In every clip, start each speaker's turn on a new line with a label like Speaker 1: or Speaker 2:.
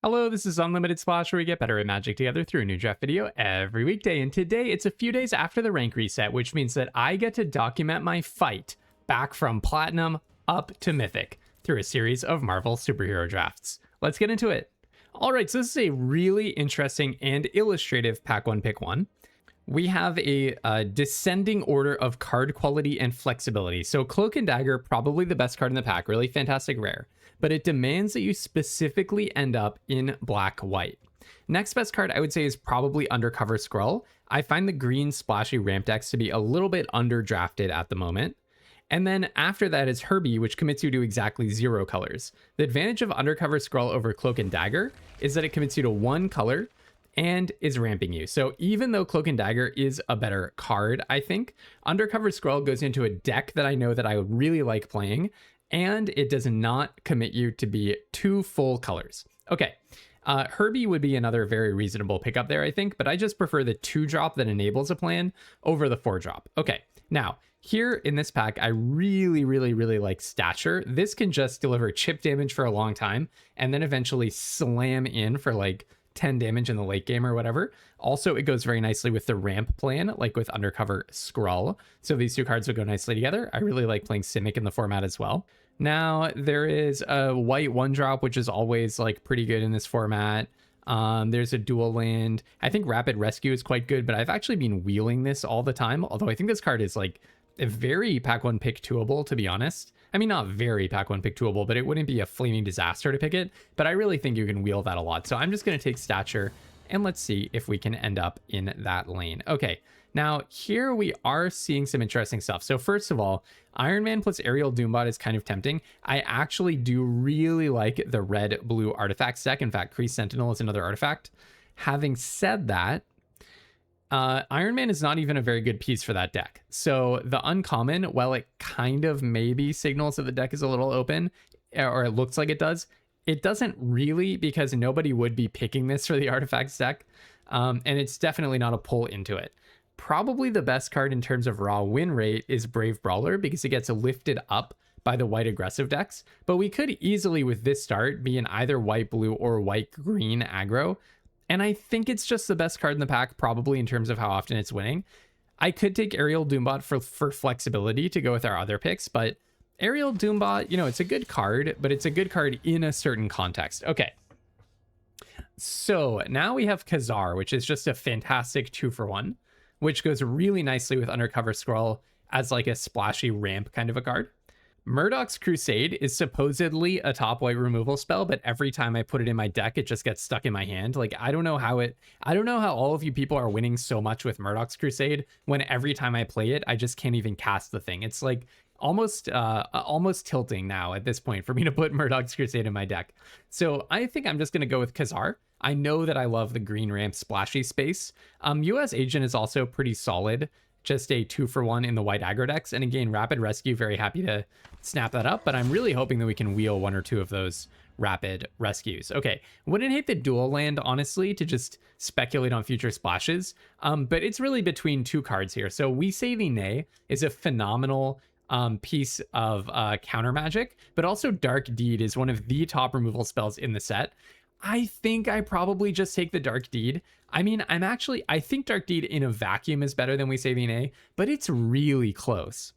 Speaker 1: Hello, this is Unlimited Splash, where we get better at Magic together through a new draft video every weekday. And today it's a few days after the rank reset, which means that I get to document my fight back from Platinum up to Mythic through a series of Marvel superhero drafts. Let's get into it. All right, so this is a really interesting and illustrative pack one, pick one. We have a descending order of card quality and flexibility. So Cloak and Dagger, probably the best card in the pack, really fantastic rare, but it demands that you specifically end up in black-white. Next best card I would say is probably Undercover Skrull. I find the green splashy ramp decks to be a little bit underdrafted at the moment. And then after that is Herbie, which commits you to exactly 0 colors. The advantage of Undercover Skrull over Cloak and Dagger is that it commits you to 1 color and is ramping you. So even though Cloak and Dagger is a better card, I think, Undercover Skrull goes into a deck that I know that I would really like playing, and it does not commit you to be 2 full colors. Okay, Herbie would be another very reasonable pickup there, I think, but I just prefer the 2-drop that enables a plan over the 4-drop. Okay, now, here in this pack, I really like Stature. This can just deliver chip damage for a long time, and then eventually slam in for like 10 damage in the late game or whatever. Also, it goes very nicely with the ramp plan, like with Undercover Skrull. So these two cards would go nicely together. I really like playing Simic in the format as well. Now, there is a white 1-drop, which is always like pretty good in this format. There's a dual land. I think Rapid Rescue is quite good, but I've actually been wheeling this all the time. Although I think this card is like a very pack 1 pick 2able, to be honest. I mean, not very pack 1 pick 2able, but it wouldn't be a flaming disaster to pick it. But I really think you can wheel that a lot. So I'm just going to take Stature and let's see if we can end up in that lane. Okay, now here we are seeing some interesting stuff. So first of all, Iron Man plus Aerial Doombot is kind of tempting. I actually do really like the red-blue artifacts deck. In fact, Kree Sentinel is another artifact. Having said that, Iron Man is not even a very good piece for that deck. So the uncommon, while it kind of maybe signals that the deck is a little open, or it looks like it does, it doesn't really, because nobody would be picking this for the artifacts deck. And it's definitely not a pull into it. Probably the best card in terms of raw win rate is Brave Brawler, because it gets lifted up by the white aggressive decks. But we could easily, with this start, be in either white-blue or white-green aggro. And I think it's just the best card in the pack, probably in terms of how often it's winning. I could take Aerial Doombot for flexibility to go with our other picks, but Aerial Doombot, you know, it's a good card, but it's a good card in a certain context. Okay. So now we have Khazar, which is just a fantastic 2-for-1, which goes really nicely with Undercover Skrull as like a splashy ramp kind of a card. Murdoch's Crusade is supposedly a top white removal spell, but every time I put it in my deck, it just gets stuck in my hand. Like, I don't know how all of you people are winning so much with Murdoch's Crusade when every time I play it, I just can't even cast the thing. It's like almost tilting now at this point for me to put Murdoch's Crusade in my deck. So I think I'm just going to go with Khazar. I know that I love the green ramp splashy space. US Agent is also pretty solid. Just a 2-for-1 in the white aggro decks. And again, Rapid Rescue, very happy to snap that up, but I'm really hoping that we can wheel 1 or 2 of those Rapid Rescues. Okay, wouldn't hate the dual land, honestly, to just speculate on future splashes, but it's really between 2 cards here. So We Say Thee Nay is a phenomenal piece of counter magic, but also Dark Deed is one of the top removal spells in the set. I think I probably just take the Dark Deed. I mean, I think Dark Deed in a vacuum is better than We Say Thee Nay, but it's really close.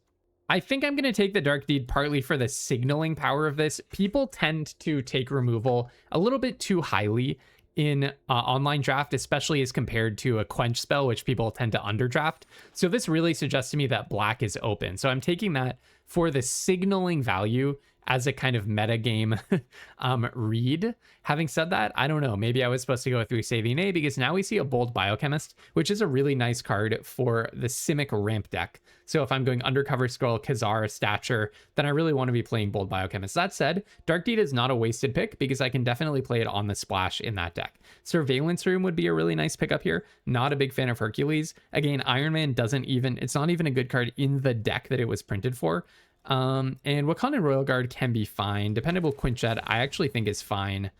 Speaker 1: I think I'm going to take the Dark Deed partly for the signaling power of this. People tend to take removal a little bit too highly in online draft, especially as compared to a quench spell, which people tend to underdraft. So this really suggests to me that black is open. So I'm taking that for the signaling value as a kind of meta game read. Having said that, I don't know. Maybe I was supposed to go with We Say Thee Nay, because now we see a Bold Biochemist, which is a really nice card for the Simic ramp deck. So if I'm going Undercover Skrull, Khazar, Stature, then I really want to be playing Bold Biochemist. That said, Dark Deed is not a wasted pick, because I can definitely play it on the splash in that deck. Surveillance Room would be a really nice pickup here. Not a big fan of Hercules. Again, Iron Man it's not even a good card in the deck that it was printed for. And Wakandan Royal Guard can be fine. Dependable Quinjet, I actually think is fine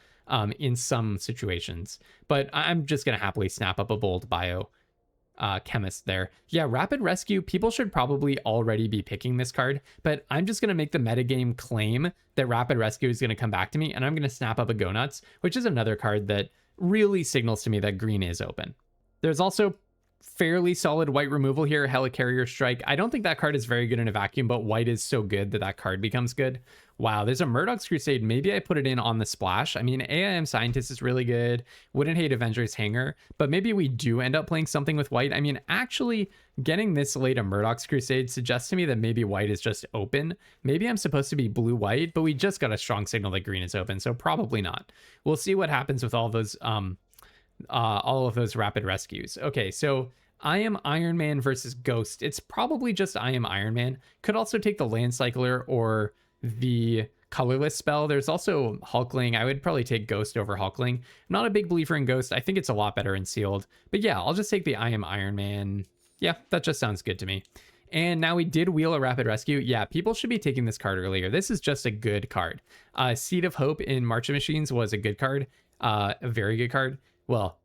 Speaker 1: in some situations. But I'm just going to happily snap up a Bold Bio chemist there. Yeah, Rapid Rescue, people should probably already be picking this card, but I'm just going to make the metagame claim that Rapid Rescue is going to come back to me, and I'm going to snap up a Go Nuts, which is another card that really signals to me that green is open. There's also fairly solid white removal here, Helicarrier Strike. I don't think that card is very good in a vacuum, but white is so good that that card becomes good. Wow, there's a Murdoch's Crusade. Maybe I put it in on the splash. I mean, AIM Scientist is really good. Wouldn't hate Avengers Hanger, but maybe we do end up playing something with white. I mean, actually, getting this late a Murdoch's Crusade suggests to me that maybe white is just open. Maybe I'm supposed to be blue-white, but we just got a strong signal that green is open, so probably not. We'll see what happens with all of those rapid rescues. Okay, so I am Iron Man versus Ghost. It's probably just I am Iron Man. Could also take the Land Cycler or the colorless spell. There's also Hulkling. I would probably take Ghost over Hulkling. I'm not a big believer in Ghost. I think it's a lot better in sealed. But yeah, I'll just take the I am Iron Man. Yeah, that just sounds good to me. And now we did wheel a Rapid Rescue. Yeah, people should be taking this card earlier. This is just a good card. Seed of Hope in March of Machines was a good card. A very good card. Well,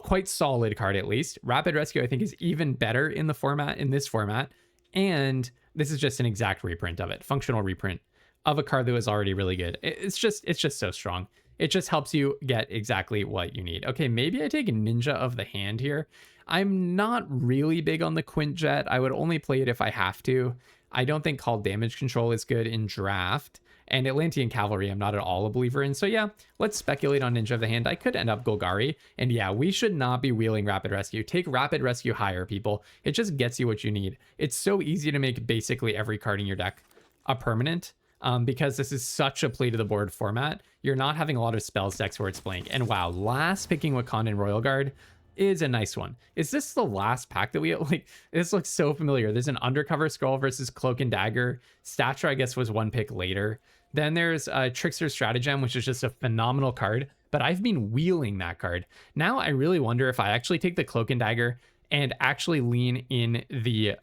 Speaker 1: quite solid card at least. Rapid Rescue, I think, is even better in this format. And this is just an exact reprint of it. Functional reprint of a card that was already really good. It's just so strong. It just helps you get exactly what you need. Okay, maybe I take Ninja of the Hand here. I'm not really big on the Quintjet. I would only play it if I have to. I don't think Call Damage Control is good in draft. And Atlantean Cavalry, I'm not at all a believer in. So yeah, let's speculate on Ninja of the Hand. I could end up Golgari. And yeah, we should not be wheeling Rapid Rescue. Take Rapid Rescue higher, people. It just gets you what you need. It's so easy to make basically every card in your deck a permanent. Because this is such a play to the board format. You're not having a lot of spells decks where it's blank. And wow, last picking Wakandan Royal Guard is a nice one. Is this the last pack that we like? This looks so familiar. There's an Undercover Skrull versus Cloak and Dagger. Stature, I guess, was one pick later. Then there's Trickster Stratagem, which is just a phenomenal card, but I've been wheeling that card. Now I really wonder if I actually take the Cloak and Dagger and actually lean in the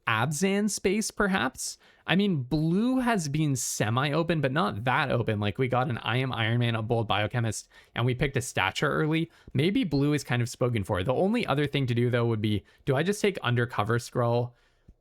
Speaker 1: Abzan space, perhaps. I mean, blue has been semi-open, but not that open. Like, we got an I am Iron Man, a Bold Biochemist, and we picked a Stature early. Maybe blue is kind of spoken for. The only other thing to do, though, would be, do I just take Undercover Skrull?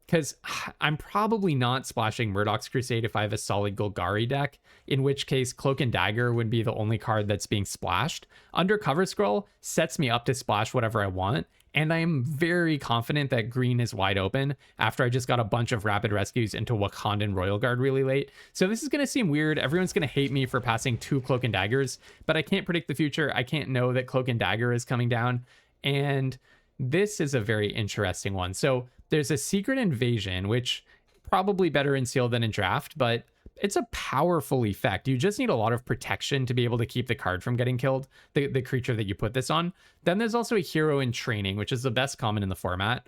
Speaker 1: Because I'm probably not splashing Murdoch's Crusade if I have a solid Golgari deck, in which case Cloak and Dagger would be the only card that's being splashed. Undercover Skrull sets me up to splash whatever I want, and I am very confident that green is wide open after I just got a bunch of Rapid Rescues into Wakandan Royal Guard really late. So this is going to seem weird. Everyone's going to hate me for passing 2 Cloak and Daggers, but I can't predict the future. I can't know that Cloak and Dagger is coming down, and this is a very interesting one. So there's a Secret Invasion, which probably better in sealed than in draft, but it's a powerful effect. You just need a lot of protection to be able to keep the card from getting killed, the creature that you put this on. Then there's also a Hero in Training, which is the best common in the format.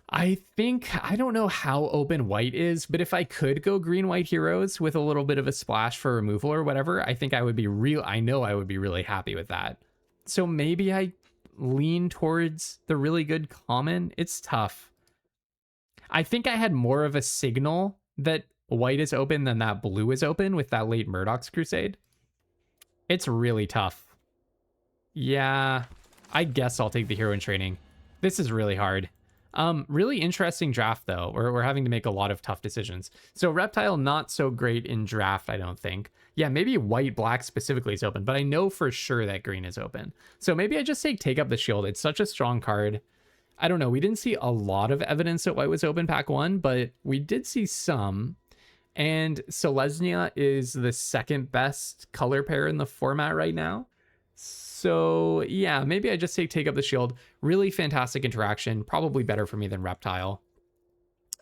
Speaker 1: I don't know how open white is, but if I could go green-white heroes with a little bit of a splash for removal or whatever, I think I would be I know I would be really happy with that. So maybe I lean towards the really good common. It's tough. I think I had more of a signal that white is open than that blue is open with that late Murdoch's Crusade. It's really tough. Yeah, I guess I'll take the Hero in Training. This is really hard. Really interesting draft, though. We're having to make a lot of tough decisions. So Reptile, not so great in draft, I don't think. Yeah, maybe white-black specifically is open, but I know for sure that green is open. So maybe I just say Take Up the Shield. It's such a strong card. I don't know. We didn't see a lot of evidence that white was open pack 1, but we did see some. And Selesnya is the second best color pair in the format right now. So yeah, maybe I just say Take Up the Shield. Really fantastic interaction. Probably better for me than Reptile.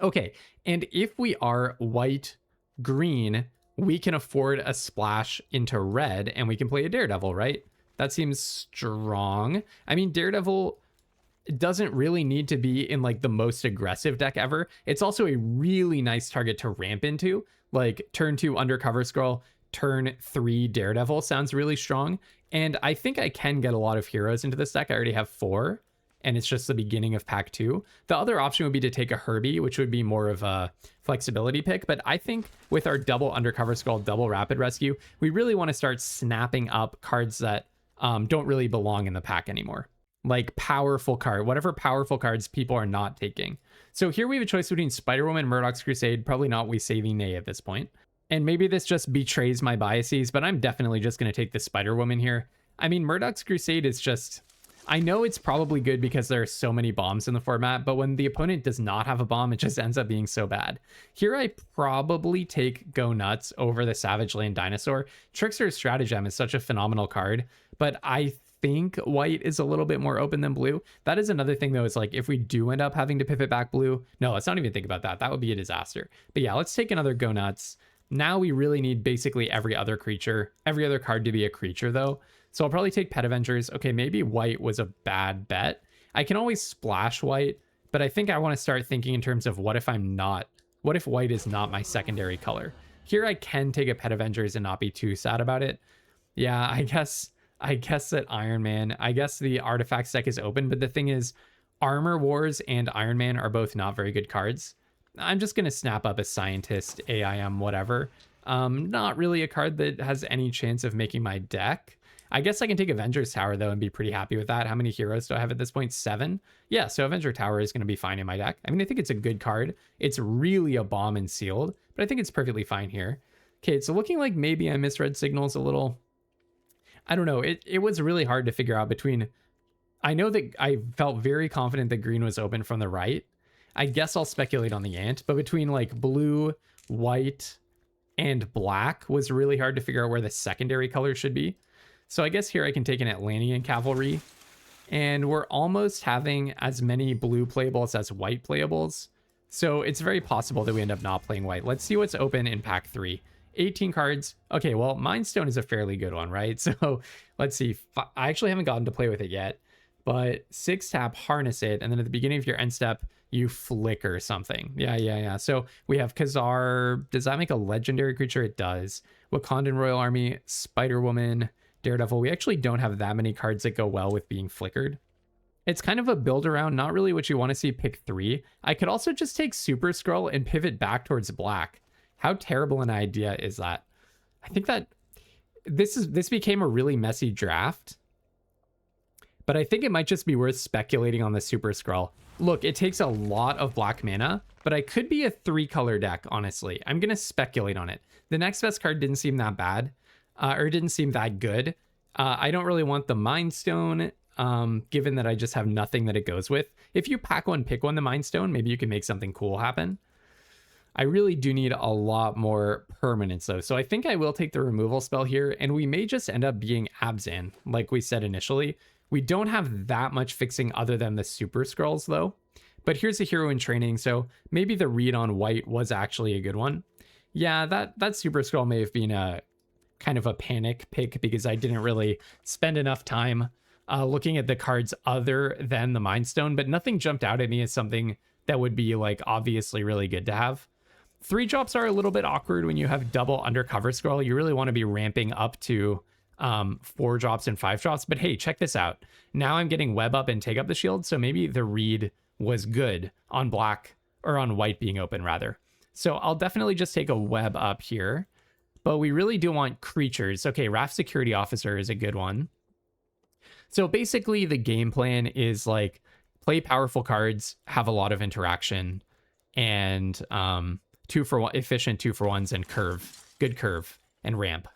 Speaker 1: Okay, and if we are white-green, we can afford a splash into red and we can play a Daredevil, right? That seems strong. I mean, Daredevil doesn't really need to be in like the most aggressive deck ever. It's also a really nice target to ramp into. Like turn 2 Undercover Skrull, turn 3 Daredevil sounds really strong. And I think I can get a lot of heroes into this deck. I already have 4. And it's just the beginning of pack 2. The other option would be to take a Herbie, which would be more of a flexibility pick. But I think with our double Undercover Skrull, double Rapid Rescue, we really want to start snapping up cards that don't really belong in the pack anymore. like powerful card, whatever powerful cards people are not taking. So here we have a choice between Spider-Woman, Murdoch's Crusade, probably not We Saving Nay at this point. And maybe this just betrays my biases, but I'm definitely just going to take the Spider-Woman here. I mean, Murdoch's Crusade is just... I know it's probably good because there are so many bombs in the format, but when the opponent does not have a bomb, it just ends up being so bad. Here I probably take Go Nuts over the Savage Land Dinosaur. Trickster's Stratagem is such a phenomenal card, but I think white is a little bit more open than blue. That is another thing though, is like if we do end up having to pivot back blue, no, let's not even think about that. That would be a disaster. But yeah, let's take another Go Nuts. Now we really need basically every other card to be a creature though. So I'll probably take Pet Avengers. Okay, maybe white was a bad bet. I can always splash white, but I think I want to start thinking in terms of what if white is not my secondary color? Here I can take a Pet Avengers and not be too sad about it. Yeah, I guess that Iron Man, I guess the artifact deck is open, but the thing is, Armor Wars and Iron Man are both not very good cards. I'm just going to snap up a Scientist, AIM, whatever. Not really a card that has any chance of making my deck. I guess I can take Avengers Tower, though, and be pretty happy with that. How many heroes do I have at this point? 7? Yeah, so Avenger Tower is going to be fine in my deck. I mean, I think it's a good card. It's really a bomb and sealed, but I think it's perfectly fine here. Okay, it's looking like maybe I misread signals a little. I don't know. It was really hard to figure out between... I know that I felt very confident that green was open from the right. I guess I'll speculate on the ant, but between like blue, white, and black was really hard to figure out where the secondary color should be. So I guess here I can take an Atlantean Cavalry, and we're almost having as many blue playables as white playables. So it's very possible that we end up not playing white. Let's see what's open in pack 3. 18 cards. Okay, well, Mind Stone is a fairly good one, right? So let's see. I actually haven't gotten to play with it yet, but 6 tap, harness it, and then at the beginning of your end step, you flicker something. Yeah. So we have Khazar. Does that make a legendary creature? It does. Wakandan Royal Army, Spider-Woman, Daredevil. We actually don't have that many cards that go well with being flickered. It's kind of a build around, not really what you want to see pick 3. I could also just take Super Skrull and pivot back towards black. How terrible an idea is that? I think that this became a really messy draft, but I think it might just be worth speculating on the Super Skrull. Look, it takes a lot of black mana, but I could be a 3-color deck, honestly. I'm going to speculate on it. The next best card didn't seem that bad, or didn't seem that good. I don't really want the Mind Stone, given that I just have nothing that it goes with. If you pack one, pick one, the Mind Stone, maybe you can make something cool happen. I really do need a lot more permanence, though. So I think I will take the removal spell here, and we may just end up being Abzan, like we said initially. We don't have that much fixing other than the Super Skrulls, though. But here's a hero in training, so maybe the read on white was actually a good one. Yeah, that Super Skrull may have been a kind of a panic pick because I didn't really spend enough time looking at the cards other than the Mind Stone, but nothing jumped out at me as something that would be like obviously really good to have. 3 drops are a little bit awkward when you have double Undercover Skrull. You really want to be ramping up to 4 drops and 5 drops, but hey, check this out. Now I'm getting web up and take up the shield, so maybe the read was good on black, or on white being open rather. So I'll definitely just take a web up here, but we really do want creatures. Okay, Raft Security Officer is a good one. So basically the game plan is like play powerful cards, have a lot of interaction, and 2-for-1 efficient 2-for-1s and good curve and ramp.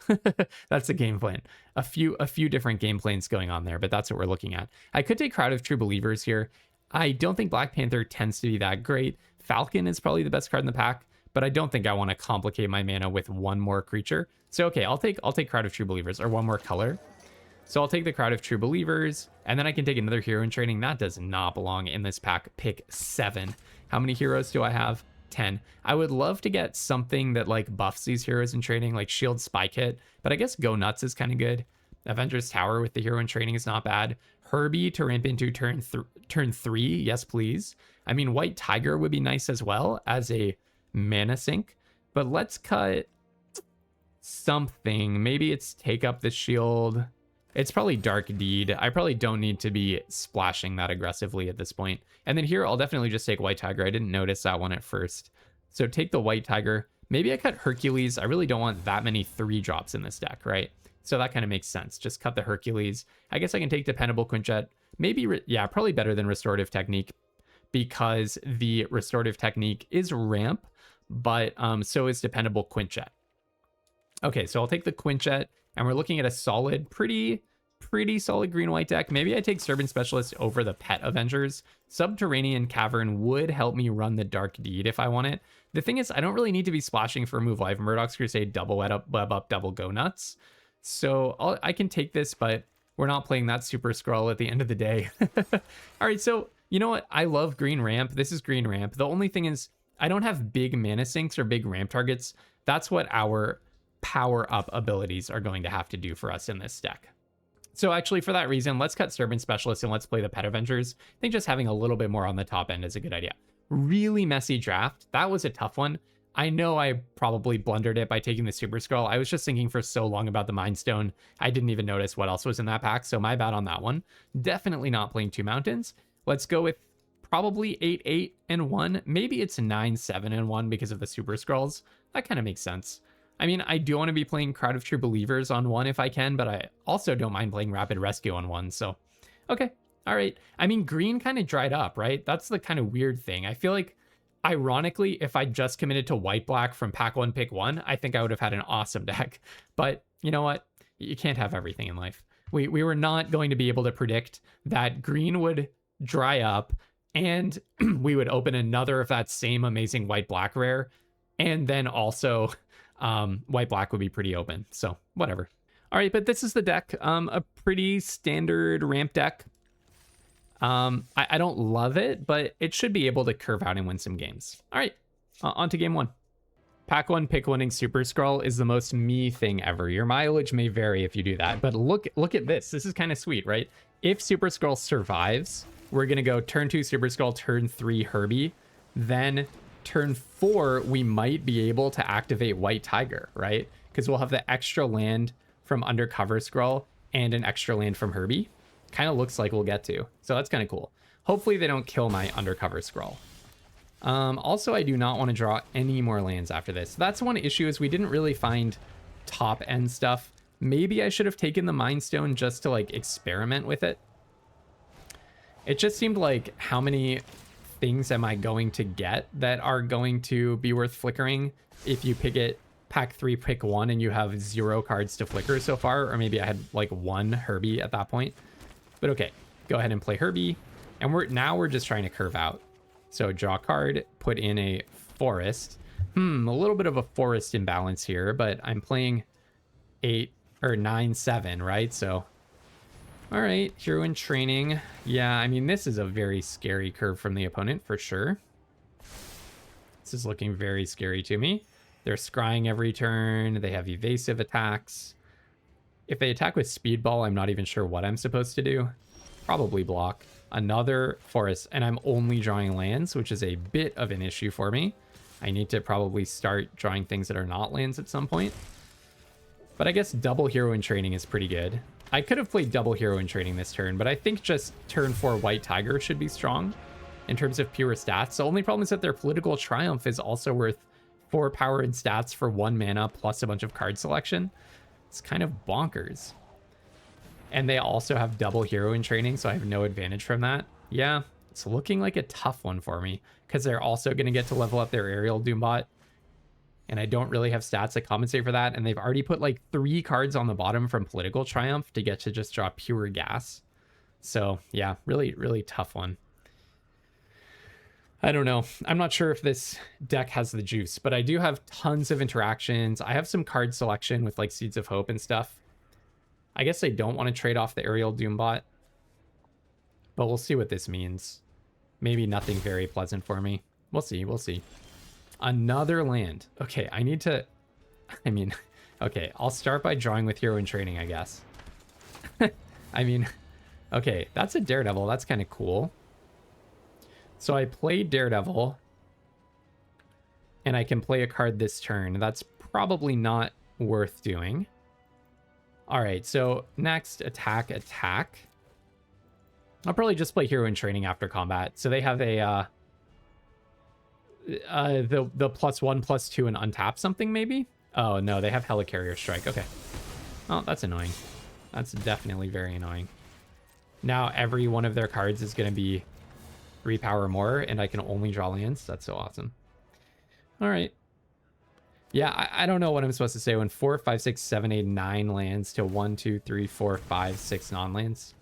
Speaker 1: That's the game plan. A few different game plans going on there, but that's what we're looking at. I could take Crowd of True Believers here. I don't think Black Panther tends to be that great. Falcon is probably the best card in the pack, but I don't think I want to complicate my mana with one more creature. So okay, I'll take Crowd of True Believers, or one more color. So I'll take the Crowd of True Believers, and then I can take another hero in training. That does not belong in this pack. Pick 7. How many heroes do I have? 10. I would love to get something that like buffs these heroes in training, like Shield Spy Kit, but I guess Go Nuts is kind of good. Avengers Tower with the hero in training is not bad. Herbie to ramp into turn 3, yes please. I mean, White Tiger would be nice as well as a mana sink, but let's cut something. Maybe it's take up the shield. It's probably Dark Deed. I probably don't need to be splashing that aggressively at this point. And then here, I'll definitely just take White Tiger. I didn't notice that one at first. So take the White Tiger. Maybe I cut Hercules. I really don't want that many 3 drops in this deck, right? So that kind of makes sense. Just cut the Hercules. I guess I can take Dependable Quinjet. Maybe, yeah, probably better than Restorative Technique, because the Restorative Technique is ramp, but so is Dependable Quinjet. Okay, so I'll take the Quinjet, and we're looking at a solid, pretty solid green-white deck. Maybe I take Serpent Specialist over the Pet Avengers. Subterranean Cavern would help me run the Dark Deed if I want it. The thing is, I don't really need to be splashing for removal. I have Murdoch's Crusade, double web up, double go nuts. So I can take this, but we're not playing that Super Skrull at the end of the day. All right, so you know what? I love green ramp. This is green ramp. The only thing is I don't have big mana sinks or big ramp targets. That's what our power up abilities are going to have to do for us in this deck. So actually, for that reason, let's cut Serpent Specialist and let's play the Pet Avengers. I think just having a little bit more on the top end is a good idea. Really messy draft. That was a tough one. I know I probably blundered it by taking the Super Skrull. I was just thinking for so long about the Mind Stone, I didn't even notice what else was in that pack, so my bad on that one. Definitely not playing 2 mountains. Let's go with probably 8-8 and 1. Maybe it's 9-7 and 1 because of the Super Skrulls. That kind of makes sense. I mean, I do want to be playing Crowd of True Believers on 1 if I can, but I also don't mind playing Rapid Rescue on 1, so okay. All right. I mean, green kind of dried up, right? That's the kind of weird thing. I feel like, ironically, if I just committed to white-black from pack 1, pick 1, I think I would have had an awesome deck. But you know what? You can't have everything in life. We were not going to be able to predict that green would dry up and we would open another of that same amazing white-black rare. And then also white-black would be pretty open. So whatever. All right, but this is the deck. A pretty standard ramp deck. I don't love it, but it should be able to curve out and win some games. All right, on to game 1. Pack 1 pick winning Super Skrull is the most me thing ever. Your mileage may vary if you do that, but look at this. This is kind of sweet, right? If Super Skrull survives, we're going to go turn 2 Super Skrull, turn 3 Herbie. Then turn 4, we might be able to activate White Tiger, right? Because we'll have the extra land from Undercover Skrull and an extra land from Herbie. Kind of looks like we'll get to. So that's kind of cool. Hopefully they don't kill my Undercover Skrull. Also, I do not want to draw any more lands after this. That's one issue, is we didn't really find top end stuff. Maybe I should have taken the Mind Stone just to like experiment with it. It just seemed like, how many things am I going to get that are going to be worth flickering if you pick it pack 3 pick 1 and you have 0 cards to flicker so far? Or maybe I had like 1 Herbie at that point. But okay, go ahead and play Herbie. And we're just trying to curve out. So draw card, put in a forest. A little bit of a forest imbalance here, but I'm playing 8 or 9-7, right? So, all right, Hero in Training. Yeah, I mean, this is a very scary curve from the opponent for sure. This is looking very scary to me. They're scrying every turn. They have evasive attacks. If they attack with Speedball, I'm not even sure what I'm supposed to do. Probably block. Another forest, and I'm only drawing lands, which is a bit of an issue for me. I need to probably start drawing things that are not lands at some point. But I guess double Hero in Training is pretty good. I could have played double Hero in Training this turn, but I think just turn 4 White Tiger should be strong in terms of pure stats. The only problem is that their Political Triumph is also worth 4 power and stats for 1 mana plus a bunch of card selection. It's kind of bonkers. And they also have double Hero in Training, so I have no advantage from that. Yeah, it's looking like a tough one for me, because they're also going to get to level up their Aerial Doombot. And I don't really have stats that compensate for that. And they've already put like 3 cards on the bottom from Political Triumph to get to just draw pure gas. So yeah, really, really tough one. I don't know. I'm not sure if this deck has the juice, but I do have tons of interactions. I have some card selection with like Seeds of Hope and stuff. I guess I don't want to trade off the Aerial Doombot, but we'll see what this means. Maybe nothing very pleasant for me. We'll see. We'll see. Another land. Okay, I need to... I mean, okay, I'll start by drawing with Hero in Training, I guess. I mean, okay, that's a Daredevil. That's kind of cool. So I played Daredevil, and I can play a card this turn. That's probably not worth doing. All right, so next, attack. I'll probably just play Hero in Training after combat. So they have a the +1/+2 and untap something maybe. Oh no, they have Helicarrier Strike. Okay. Oh, that's annoying. That's definitely very annoying. Now every one of their cards is going to be 3 power more, and I can only draw lands. That's so awesome. All right. Yeah, I don't know what I'm supposed to say when 4, 5, 6, 7, 8, 9 lands to 1, 2, 3, 4, 5, 6 non-lands.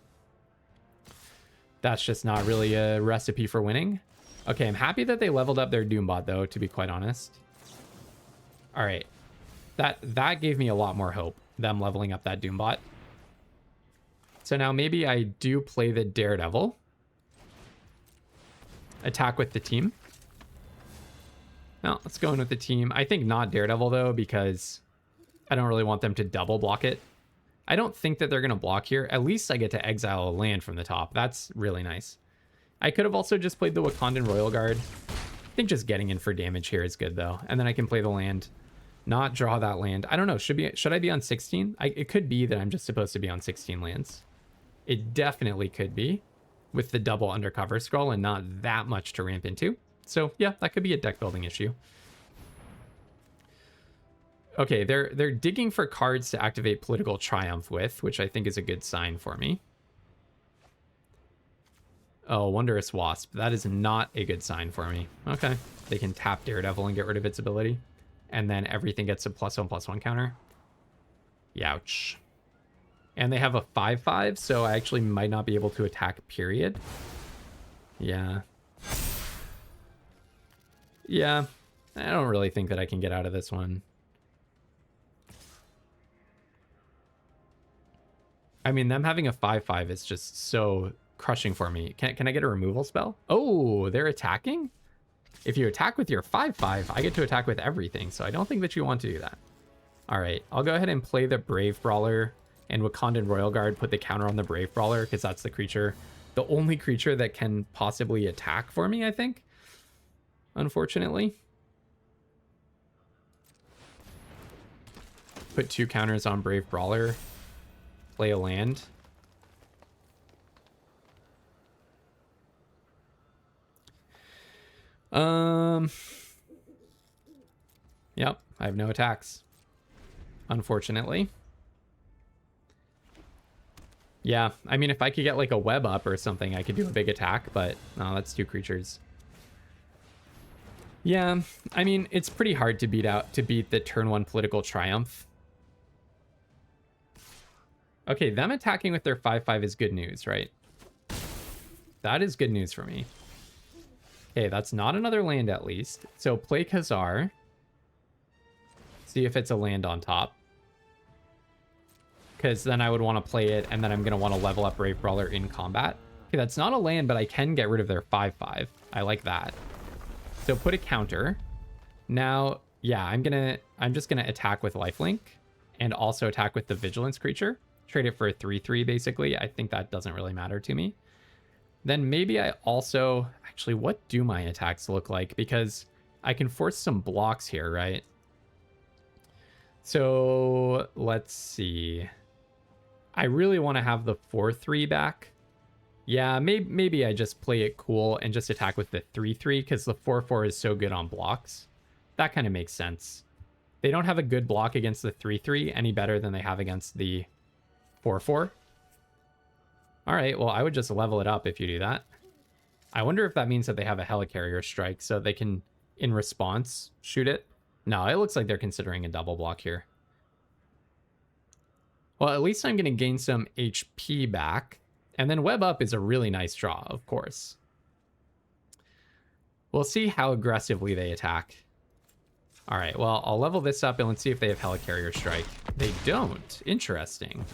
Speaker 1: That's just not really a recipe for winning. Okay, I'm happy that they leveled up their Doombot, though, to be quite honest. All right. That gave me a lot more hope, them leveling up that Doombot. So now maybe I do play the Daredevil. Attack with the team. No, let's go in with the team. I think not Daredevil, though, because I don't really want them to double block it. I don't think that they're going to block here. At least I get to exile a land from the top. That's really nice. I could have also just played the Wakandan Royal Guard. I think just getting in for damage here is good, though. And then I can play the land. Not draw that land. I don't know. Should I be on 16? It could be that I'm just supposed to be on 16 lands. It definitely could be with the double Undercover Skrull and not that much to ramp into. So yeah, that could be a deck building issue. Okay, they're digging for cards to activate Political Triumph with, which I think is a good sign for me. Oh, Wondrous Wasp. That is not a good sign for me. Okay, they can tap Daredevil and get rid of its ability. And then everything gets a +1/+1 counter. Youch. And they have a 5/5, so I actually might not be able to attack, period. Yeah. Yeah, I don't really think that I can get out of this one. I mean, them having a 5/5 is just so crushing for me. Can I get a removal spell? Oh, they're attacking? If you attack with your 5/5, I get to attack with everything, so I don't think that you want to do that. All right, I'll go ahead and play the Brave Brawler and Wakandan Royal Guard, put the counter on the Brave Brawler, because that's the creature, the only creature that can possibly attack for me, I think. Unfortunately. Put 2 counters on Brave Brawler. Play a land. Yep, I have no attacks. Unfortunately. Yeah, I mean, if I could get like a web up or something, I could do a big attack, but no, that's 2 creatures. Yeah, I mean, it's pretty hard to beat the turn 1 Political Triumph. Okay, them attacking with their 5/5 is good news, right? That is good news for me. Okay, that's not another land at least. So play Khazar. See if it's a land on top. Because then I would want to play it, and then I'm going to want to level up Brave Brawler in combat. Okay, that's not a land, but I can get rid of their 5/5. I like that. So put a counter. Now, yeah, I'm just gonna attack with Lifelink and also attack with the Vigilance creature. Trade it for a 3/3 basically. I think that doesn't really matter to me. Then maybe I also actually, what do my attacks look like? Because I can force some blocks here, right? So let's see. I really want to have the 4/3 back. Yeah, maybe I just play it cool and just attack with the 3/3 because the 4/4 is so good on blocks. That kind of makes sense. They don't have a good block against the 3/3 any better than they have against the 4/4. All right, well, I would just level it up if you do that. I wonder if that means that they have a Helicarrier strike so they can, in response, shoot it. No, it looks like they're considering a double block here. Well, at least I'm going to gain some HP back. And then Web Up is a really nice draw, of course. We'll see how aggressively they attack. All right, well, I'll level this up and let's see if they have Helicarrier Strike. They don't. Interesting.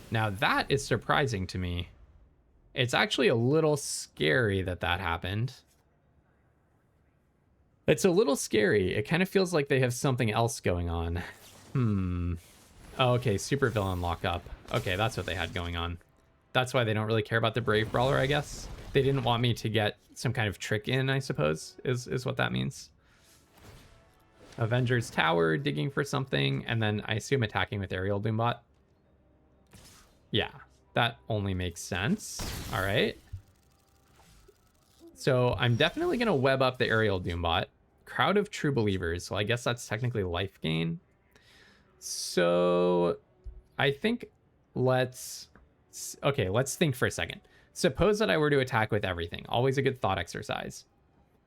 Speaker 1: Now, that is surprising to me. It's actually a little scary that that happened. It's a little scary. It kind of feels like they have something else going on. Oh, okay, Supervillain Lockup. Okay, that's what they had going on. That's why they don't really care about the Brave Brawler, I guess. They didn't want me to get some kind of trick in, I suppose, is what that means. Avengers Tower, digging for something, and then I assume attacking with Aerial Doombot. Yeah, that only makes sense. All right. So I'm definitely going to web up the Aerial Doombot. Crowd of True Believers. Well, I guess that's technically life gain. So I think let's think for a second. Suppose that I were to attack with everything. Always a good thought exercise.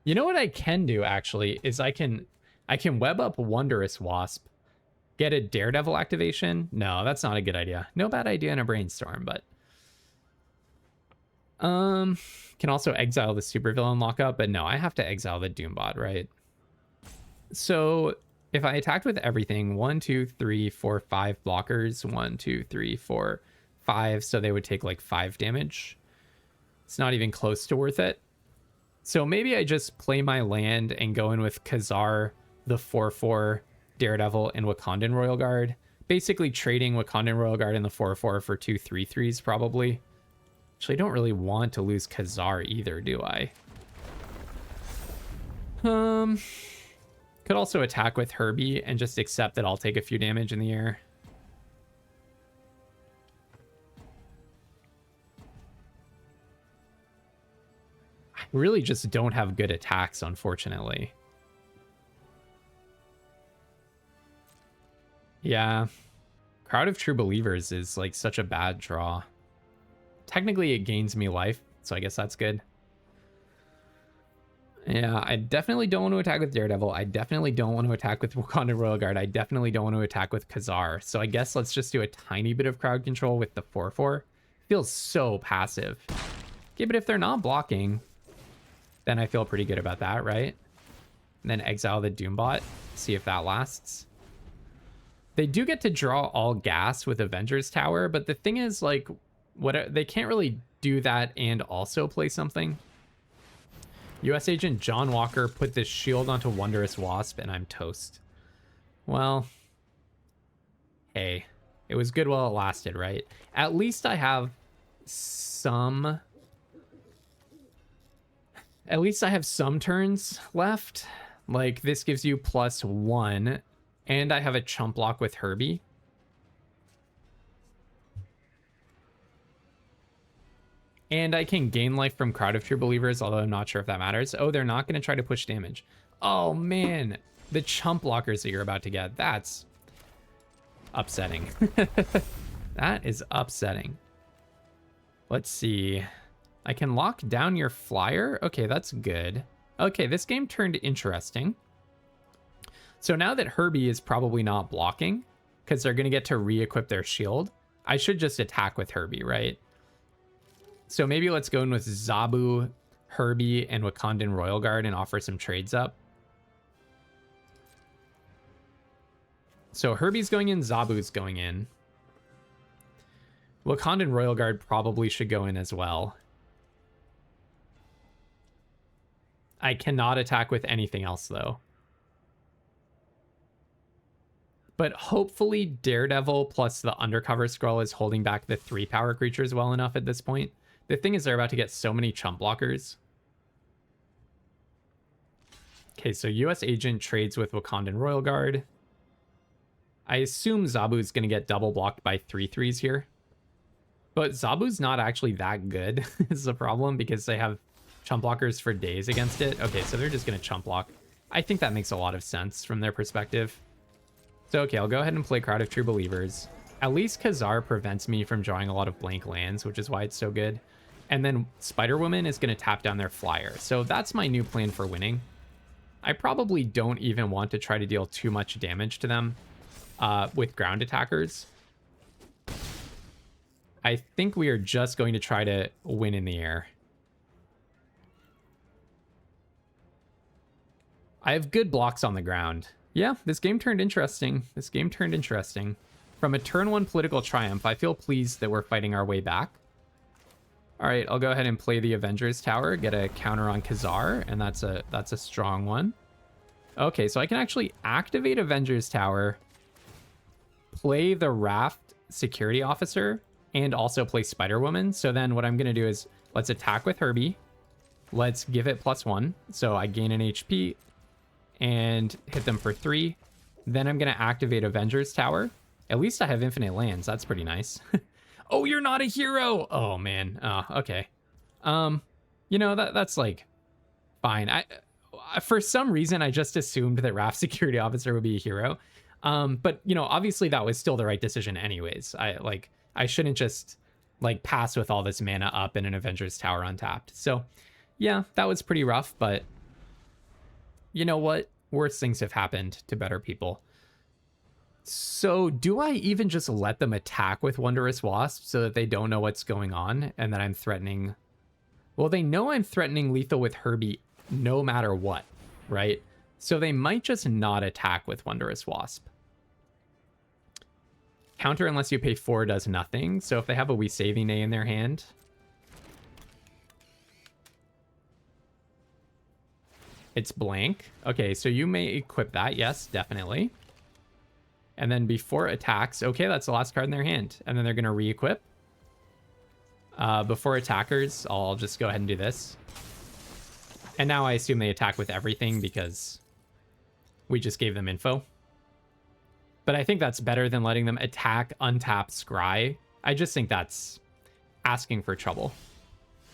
Speaker 1: You know what I can do actually is I can web up Wondrous Wasp, get a Daredevil activation. No, that's not a good idea. No bad idea in a brainstorm, but can also exile the supervillain lockup, but no, I have to exile the Doombot, right? So if I attacked with everything, 1, 2, 3, 4, 5 blockers, 1, 2, 3, 4, 5, so they would take like 5 damage. It's not even close to worth it. So maybe I just play my land and go in with Khazar, the 4/4 Daredevil, and Wakandan Royal Guard. Basically trading Wakandan Royal Guard and the 4/4 for 2 3/3s probably. Actually, I don't really want to lose Khazar either, do I? Could also attack with Herbie and just accept that I'll take a few damage in the air. I really just don't have good attacks, unfortunately. Yeah. Crowd of True Believers is like such a bad draw. Technically, it gains me life, so I guess that's good. Yeah, I definitely don't want to attack with Daredevil. I definitely don't want to attack with Wakandan Royal Guard. I definitely don't want to attack with Khazar. So I guess let's just do a tiny bit of crowd control with the 4/4. Feels so passive. Okay, but if they're not blocking, then I feel pretty good about that, right? And then exile the Doombot, see if that lasts. They do get to draw all gas with Avengers Tower, but the thing is, like, they can't really do that and also play something. U.S. Agent John Walker put this shield onto Wondrous Wasp, and I'm toast. Well, hey, it was good while it lasted, right? At least I have some... At least I have some turns left. Like, this gives you +1, and I have a chump block with Herbie. And I can gain life from Crowd of True Believers, although I'm not sure if that matters. Oh, they're not going to try to push damage. Oh, man. The chump blockers that you're about to get. That's upsetting. That is upsetting. Let's see. I can lock down your flyer. Okay, that's good. Okay, this game turned interesting. So now that Herbie is probably not blocking, because they're going to get to re-equip their shield, I should just attack with Herbie, right? So maybe let's go in with Zabu, Herbie, and Wakandan Royal Guard and offer some trades up. So Herbie's going in, Zabu's going in. Wakandan Royal Guard probably should go in as well. I cannot attack with anything else, though. But hopefully Daredevil plus the Undercover Skrull is holding back the 3 power creatures well enough at this point. The thing is, they're about to get so many chump blockers. Okay, so U.S. Agent trades with Wakandan Royal Guard. I assume Zabu's going to get double blocked by 3/3s here. But Zabu's not actually that good, is the problem, because they have chump blockers for days against it. Okay, so they're just going to chump block. I think that makes a lot of sense from their perspective. So, okay, I'll go ahead and play Crowd of True Believers. At least Khazar prevents me from drawing a lot of blank lands, which is why it's so good. And then Spider-Woman is going to tap down their flyer. So that's my new plan for winning. I probably don't even want to try to deal too much damage to them with ground attackers. I think we are just going to try to win in the air. I have good blocks on the ground. Yeah, this game turned interesting. This game turned interesting. From a turn 1 political triumph, I feel pleased that we're fighting our way back. All right, I'll go ahead and play the Avengers Tower, get a counter on Khazar, and that's a strong one. Okay, so I can actually activate Avengers Tower, play the Raft Security Officer, and also play Spider-Woman. So then what I'm going to do is let's attack with Herbie. Let's give it +1. So I gain an HP and hit them for 3. Then I'm going to activate Avengers Tower. At least I have infinite lands. That's pretty nice. Oh, you're not a hero. Oh, man. Oh, okay. You know, that's like fine. For some reason, I just assumed that Raft Security Officer would be a hero. But, you know, obviously that was still the right decision anyways. I shouldn't just, like, pass with all this mana up in an Avengers Tower untapped. So, yeah, that was pretty rough, but you know what? Worse things have happened to better people. So do I even just let them attack with Wondrous Wasp so that they don't know what's going on and that I'm threatening? Well, they know I'm threatening lethal with Herbie no matter what, right? So they might just not attack with Wondrous Wasp. Counter unless you pay 4 does nothing. So if they have a We Saving A in their hand, it's blank. Okay, so you may equip that. Yes, definitely. And then before attacks, okay, that's the last card in their hand. And then they're going to re-equip. Before attackers, I'll just go ahead and do this. And now I assume they attack with everything because we just gave them info. But I think that's better than letting them attack, untap, scry. I just think that's asking for trouble.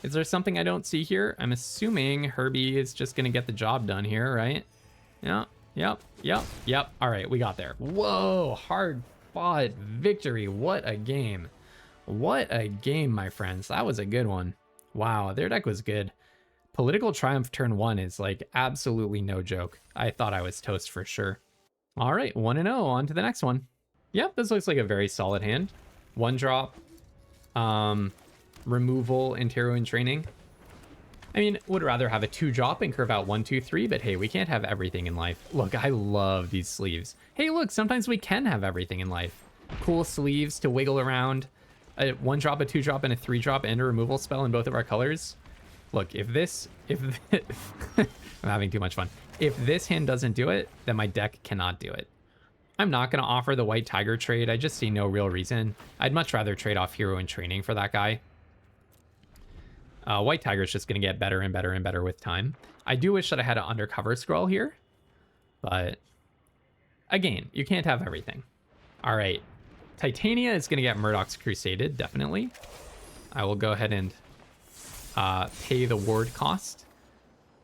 Speaker 1: Is there something I don't see here? I'm assuming Herbie is just going to get the job done here, right? Yeah, yep. All right, we got there. Whoa, hard fought victory. What a game. What a game, my friends. That was a good one. Wow, their deck was good. Political Triumph turn 1 is like absolutely no joke. I thought I was toast for sure. All right, 1-0, on to the next one. Yep, this looks like a very solid hand. 1-drop, removal, and Hero in Training. I mean, would rather have a 2-drop and curve out 1, 2, 3, but hey, we can't have everything in life. Look, I love these sleeves. Hey, look, sometimes we can have everything in life. Cool sleeves to wiggle around. A 1-drop, a 2-drop, and a 3-drop, and a removal spell in both of our colors. Look, I'm having too much fun. If this hand doesn't do it, then my deck cannot do it. I'm not going to offer the White Tiger trade. I just see no real reason. I'd much rather trade off Hero in Training for that guy. White Tiger is just going to get better and better and better with time. I do wish that I had an Undercover Skrull here, but again, you can't have everything. All right, Titania is going to get Murdoch's Crusaded, definitely. I will go ahead and pay the ward cost.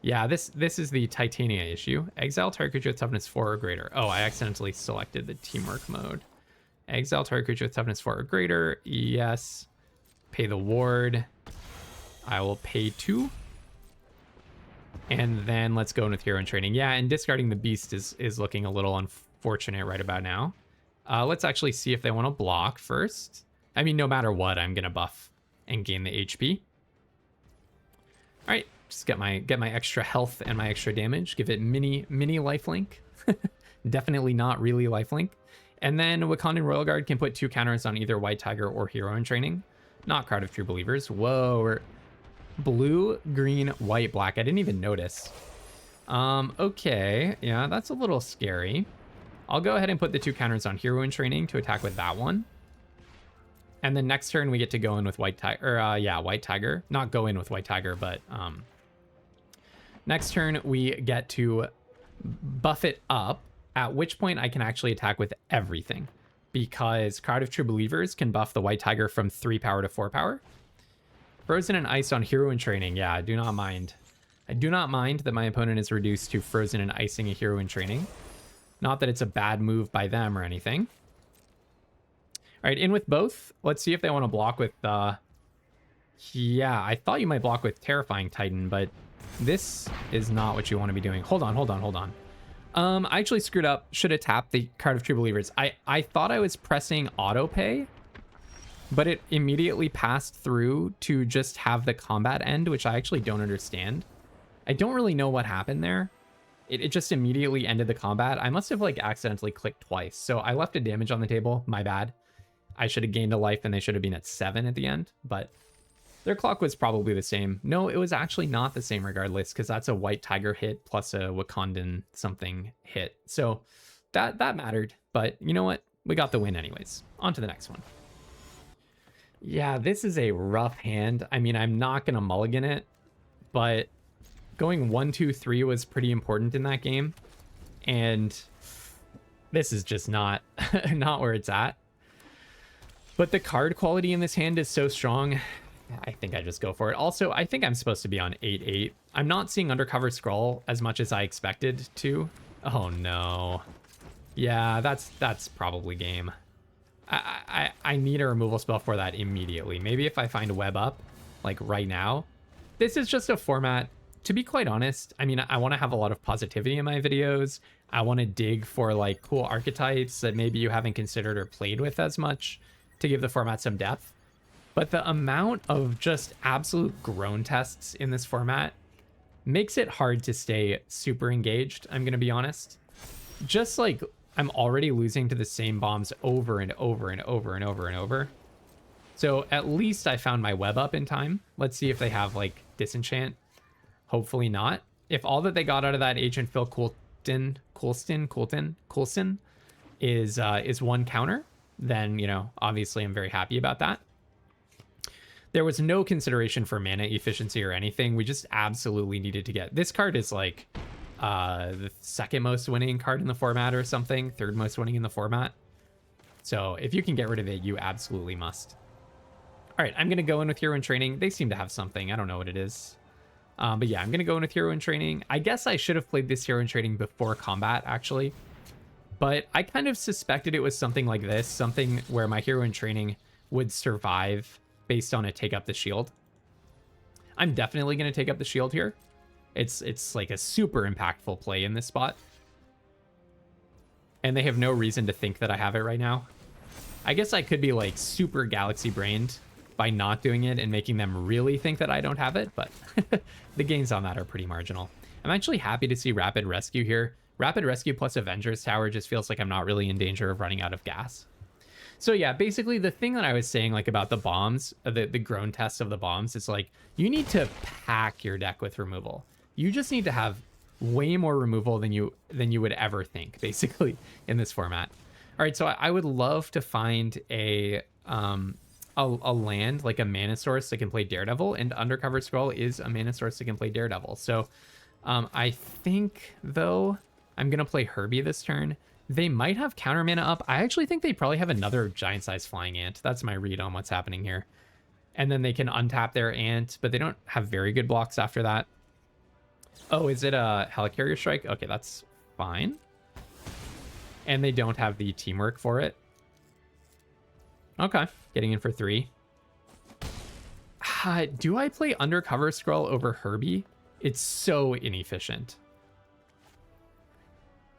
Speaker 1: Yeah, this is the Titania issue. Exile target creature with toughness 4 or greater. Oh, I accidentally selected the teamwork mode. Exile target creature with toughness 4 or greater. Yes. Pay the ward. I will pay 2. And then let's go in with Hero in Training. Yeah, and discarding the Beast is looking a little unfortunate right about now. Let's actually see if they want to block first. I mean, no matter what, I'm going to buff and gain the HP. All right, just get my extra health and my extra damage. Give it mini lifelink. Definitely not really lifelink. And then Wakandan Royal Guard can put 2 counters on either White Tiger or Hero in Training. Not Card of True Believers. Whoa, we're blue, green, white, black. I didn't even notice. Okay, yeah, that's a little scary. I'll go ahead and put the 2 counters on Hero in Training to attack with that one. And then next turn we get to go in with White Tiger, White Tiger. Not go in with White Tiger, but next turn we get to buff it up, at which point I can actually attack with everything. Because Card of True Believers can buff the White Tiger from 3 power to 4 power. Frozen and Ice on Hero in Training. Yeah, I do not mind. I do not mind that my opponent is reduced to Frozen and Icing a Hero in Training. Not that it's a bad move by them or anything. All right, in with both. Let's see if they want to block with... Yeah, I thought you might block with Terrifying Titan, but this is not what you want to be doing. Hold on. I actually screwed up. Should have tapped the Card of True Believers. I thought I was pressing auto pay, but it immediately passed through to just have the combat end, which I actually don't understand. I don't really know what happened there. It just immediately ended the combat. I must have like accidentally clicked twice. So I left a damage on the table. My bad. I should have gained a life and they should have been at 7 at the end, but their clock was probably the same. No, it was actually not the same regardless, because that's a White Tiger hit plus a Wakandan something hit. So that mattered, but you know what? We got the win anyways. On to the next one. Yeah, this is a rough hand. I mean, I'm not going to mulligan it, but going 1, 2, 3 was pretty important in that game. And this is just not where it's at. But the card quality in this hand is so strong, I think I just go for it. Also, I think I'm supposed to be on 8-8. I'm not seeing Undercover Skrull as much as I expected to. Oh no. Yeah, that's probably game. I need a removal spell for that immediately. Maybe if I find web up, like right now. This is just a format, to be quite honest, I mean, I want to have a lot of positivity in my videos. I want to dig for like cool archetypes that maybe you haven't considered or played with as much to give the format some depth. But the amount of just absolute groan tests in this format makes it hard to stay super engaged, I'm going to be honest. Just like I'm already losing to the same bombs over and over and over and over and over. So at least I found my web up in time. Let's see if they have like disenchant. Hopefully not. If all that they got out of that Agent Phil Coulson is one counter, then, you know, obviously I'm very happy about that. There was no consideration for mana efficiency or anything. We just absolutely needed to get... This card is like the second most winning card in the format or something. Third most winning in the format. So if you can get rid of it, you absolutely must. All right, I'm going to go in with Hero in Training. They seem to have something. I don't know what it is. But yeah, I'm going to go in with Hero in Training. I guess I should have played this Hero in Training before combat, actually. But I kind of suspected it was something like this. Something where my Hero in Training would survive based on a take up the shield. I'm definitely going to take up the shield here. It's like a super impactful play in this spot. And they have no reason to think that I have it right now. I guess I could be like super galaxy brained by not doing it and making them really think that I don't have it, but the gains on that are pretty marginal. I'm actually happy to see Rapid Rescue here. Rapid Rescue plus Avengers Tower just feels like I'm not really in danger of running out of gas. So yeah, basically the thing that I was saying like about the bombs, the groan tests of the bombs, is like you need to pack your deck with removal. You just need to have way more removal than you would ever think, basically, in this format. All right, so I would love to find a land, like a mana source that can play Daredevil, and Undercover Skrull is a mana source that can play Daredevil. So I think, though, I'm going to play Herbie this turn. They might have counter mana up. I actually think they probably have another giant-sized flying ant. That's my read on what's happening here. And then they can untap their ant, but they don't have very good blocks after that. Oh, is it a Helicarrier Strike? Okay, that's fine. And they don't have the teamwork for it. Okay, getting in for 3. Do I play Undercover Skrull over Herbie? It's so inefficient.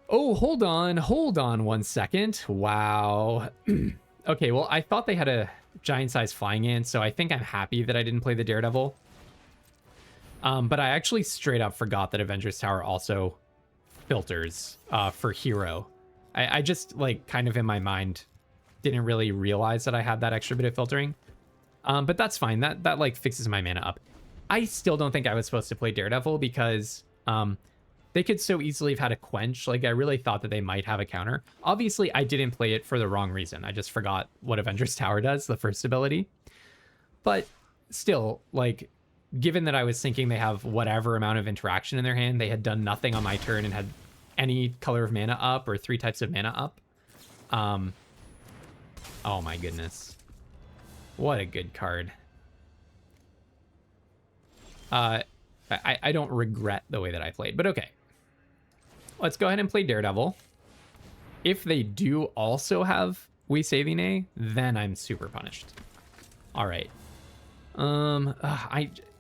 Speaker 1: Oh, hold on 1 second. Wow. Okay, well, I thought they had a giant-sized flying ant, so I think I'm happy that I didn't play the Daredevil. But I actually straight up forgot that Avengers Tower also filters for Hero. I just, like, kind of in my mind didn't really realize that I had that extra bit of filtering. But that's fine. That like, fixes my mana up. I still don't think I was supposed to play Daredevil because they could so easily have had a quench. Like, I really thought that they might have a counter. Obviously, I didn't play it for the wrong reason. I just forgot what Avengers Tower does, the first ability. But still, like, given that I was thinking they have whatever amount of interaction in their hand, they had done nothing on my turn and had any color of mana up or 3 types of mana up. Oh my goodness. What a good card. I don't regret the way that I played, but okay. Let's go ahead and play Daredevil. If they do also have We Saving A, then I'm super punished. All right.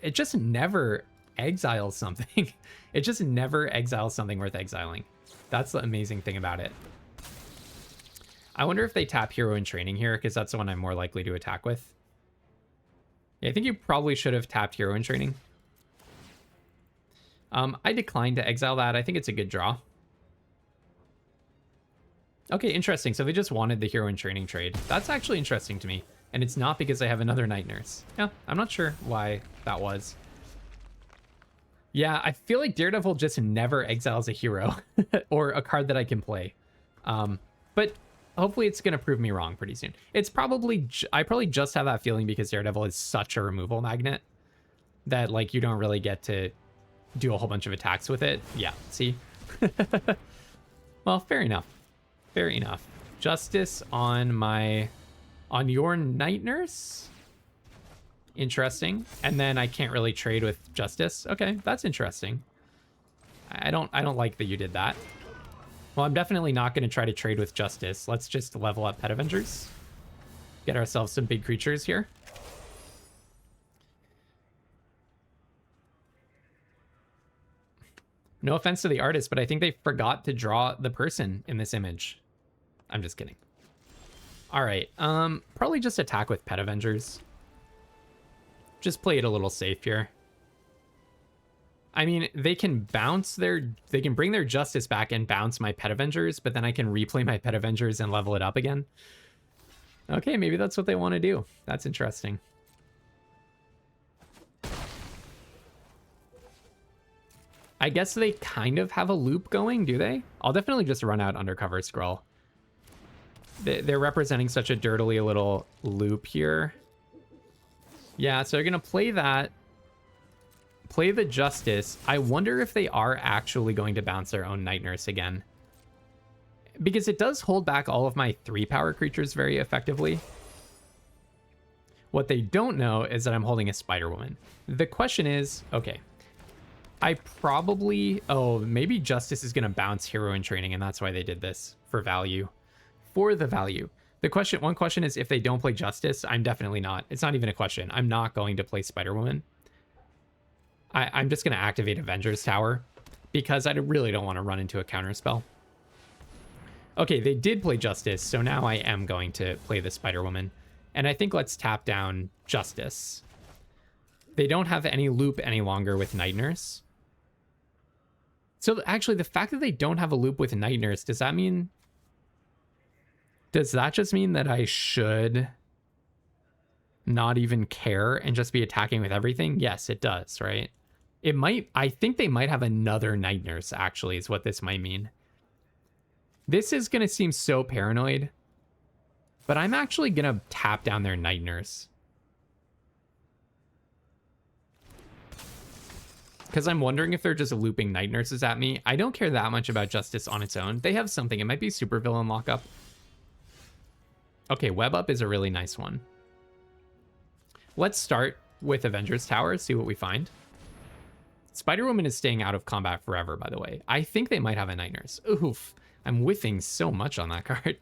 Speaker 1: It just never exiles something. It just never exiles something worth exiling. That's the amazing thing about it. I wonder if they tap Hero in Training here, because that's the one I'm more likely to attack with. Yeah, I think you probably should have tapped Hero in Training. I declined to exile that. I think it's a good draw. Okay, interesting. So they just wanted the Hero in Training trade. That's actually interesting to me. And it's not because I have another Night Nurse. Yeah, I'm not sure why that was. Yeah, I feel like Daredevil just never exiles a hero or a card that I can play. But hopefully it's going to prove me wrong pretty soon. It's probably, I probably just have that feeling because Daredevil is such a removal magnet that, like, you don't really get to do a whole bunch of attacks with it. Yeah, see? Well, fair enough. Fair enough. Justice on your Night Nurse? Interesting. And then I can't really trade with Justice. Okay, that's interesting. I don't like that you did that. Well, I'm definitely not going to try to trade with Justice. Let's just level up Pet Avengers. Get ourselves some big creatures here. No offense to the artist, but I think they forgot to draw the person in this image. I'm just kidding. All right, probably just attack with Pet Avengers. Just play it a little safe here. I mean, they can bring their Justice back and bounce my Pet Avengers, but then I can replay my Pet Avengers and level it up again. Okay, maybe that's what they want to do. That's interesting. I guess they kind of have a loop going, do they? I'll definitely just run out Undercover Skrull. They're representing such a dirtily little loop here. Yeah, so they're going to play that. Play the Justice. I wonder if they are actually going to bounce their own Night Nurse again. Because it does hold back all of my 3-power creatures very effectively. What they don't know is that I'm holding a Spider-Woman. The question is, okay, I probably... Oh, maybe Justice is going to bounce Hero in Training, and that's why they did this, for value. For the value. One question is, if they don't play Justice, I'm definitely not. It's not even a question. I'm not going to play Spider-Woman. I'm just going to activate Avengers Tower, because I really don't want to run into a counterspell. Okay, they did play Justice, so now I am going to play the Spider-Woman. And I think let's tap down Justice. They don't have any loop any longer with Night Nurse. So actually, the fact that they don't have a loop with Night Nurse, does that mean... Does that just mean that I should not even care and just be attacking with everything? Yes, it does, right? It might... I think they might have another Night Nurse, actually, is what this might mean. This is going to seem so paranoid, but I'm actually going to tap down their Night Nurse. Because I'm wondering if they're just looping Night Nurses at me. I don't care that much about Justice on its own. They have something. It might be Supervillain Lockup. Okay, Web Up is a really nice one. Let's start with Avengers Tower, see what we find. Spider-Woman is staying out of combat forever, by the way. I think they might have a Night Nurse. Oof. I'm whiffing so much on that card.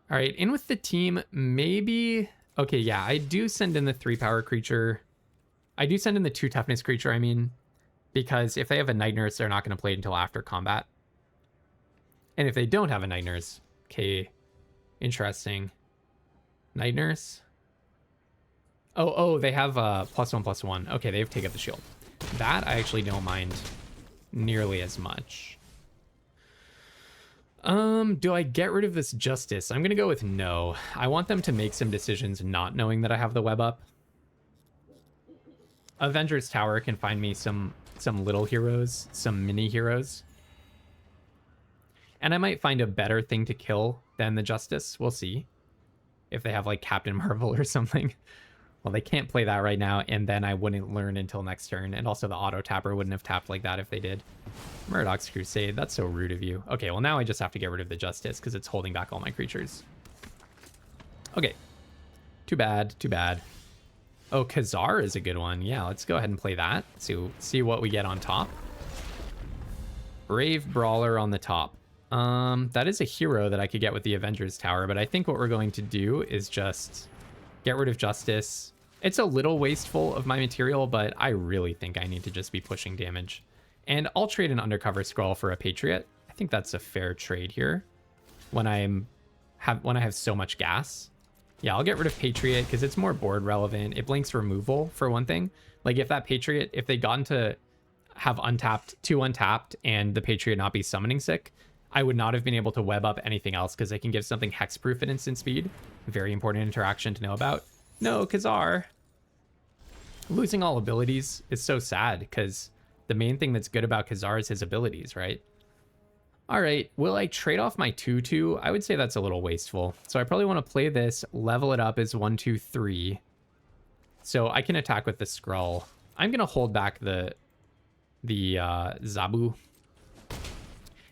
Speaker 1: All right, in with the team, maybe... Okay, yeah, I do send in the 3-power creature. I do send in the 2 toughness creature, I mean, because if they have a Night Nurse, they're not going to play it until after combat. And if they don't have a Night Nurse, okay, interesting. Night Nurse? Oh, they have +1/+1. Okay, they have Take Up the Shield. That I actually don't mind nearly as much. Do I get rid of this Justice? I'm gonna go with no. I want them to make some decisions not knowing that I have the web up. Avengers Tower can find me some little heroes, some mini heroes. And I might find a better thing to kill than the Justice. We'll see. If they have like Captain Marvel or something. Well, they can't play that right now, and then I wouldn't learn until next turn. And also the auto tapper wouldn't have tapped like that if they did. Murdoch's Crusade, that's so rude of you. Okay, well now I just have to get rid of the Justice because it's holding back all my creatures. Okay. Too bad, too bad. Oh, Khazar is a good one. Yeah, let's go ahead and play that. See what we get on top. Brave Brawler on the top. That is a hero that I could get with the Avengers Tower, but I think what we're going to do is just get rid of Justice. It's a little wasteful of my material, but I really think I need to just be pushing damage. And I'll trade an Undercover Skrull for a Patriot. I think that's a fair trade here when I have so much gas. Yeah, I'll get rid of Patriot because it's more board relevant. It blinks removal for one thing. Like if that Patriot, if they gotten to have two untapped and the Patriot not be summoning sick, I would not have been able to web up anything else because they can give something hexproof at instant speed. Very important interaction to know about. No, Khazar. Losing all abilities is so sad because the main thing that's good about Khazar is his abilities, right? All right, will I trade off my 2/2? I would say that's a little wasteful. So I probably want to play this, level it up as 1/2/3. So I can attack with the Skrull. I'm going to hold back the Zabu.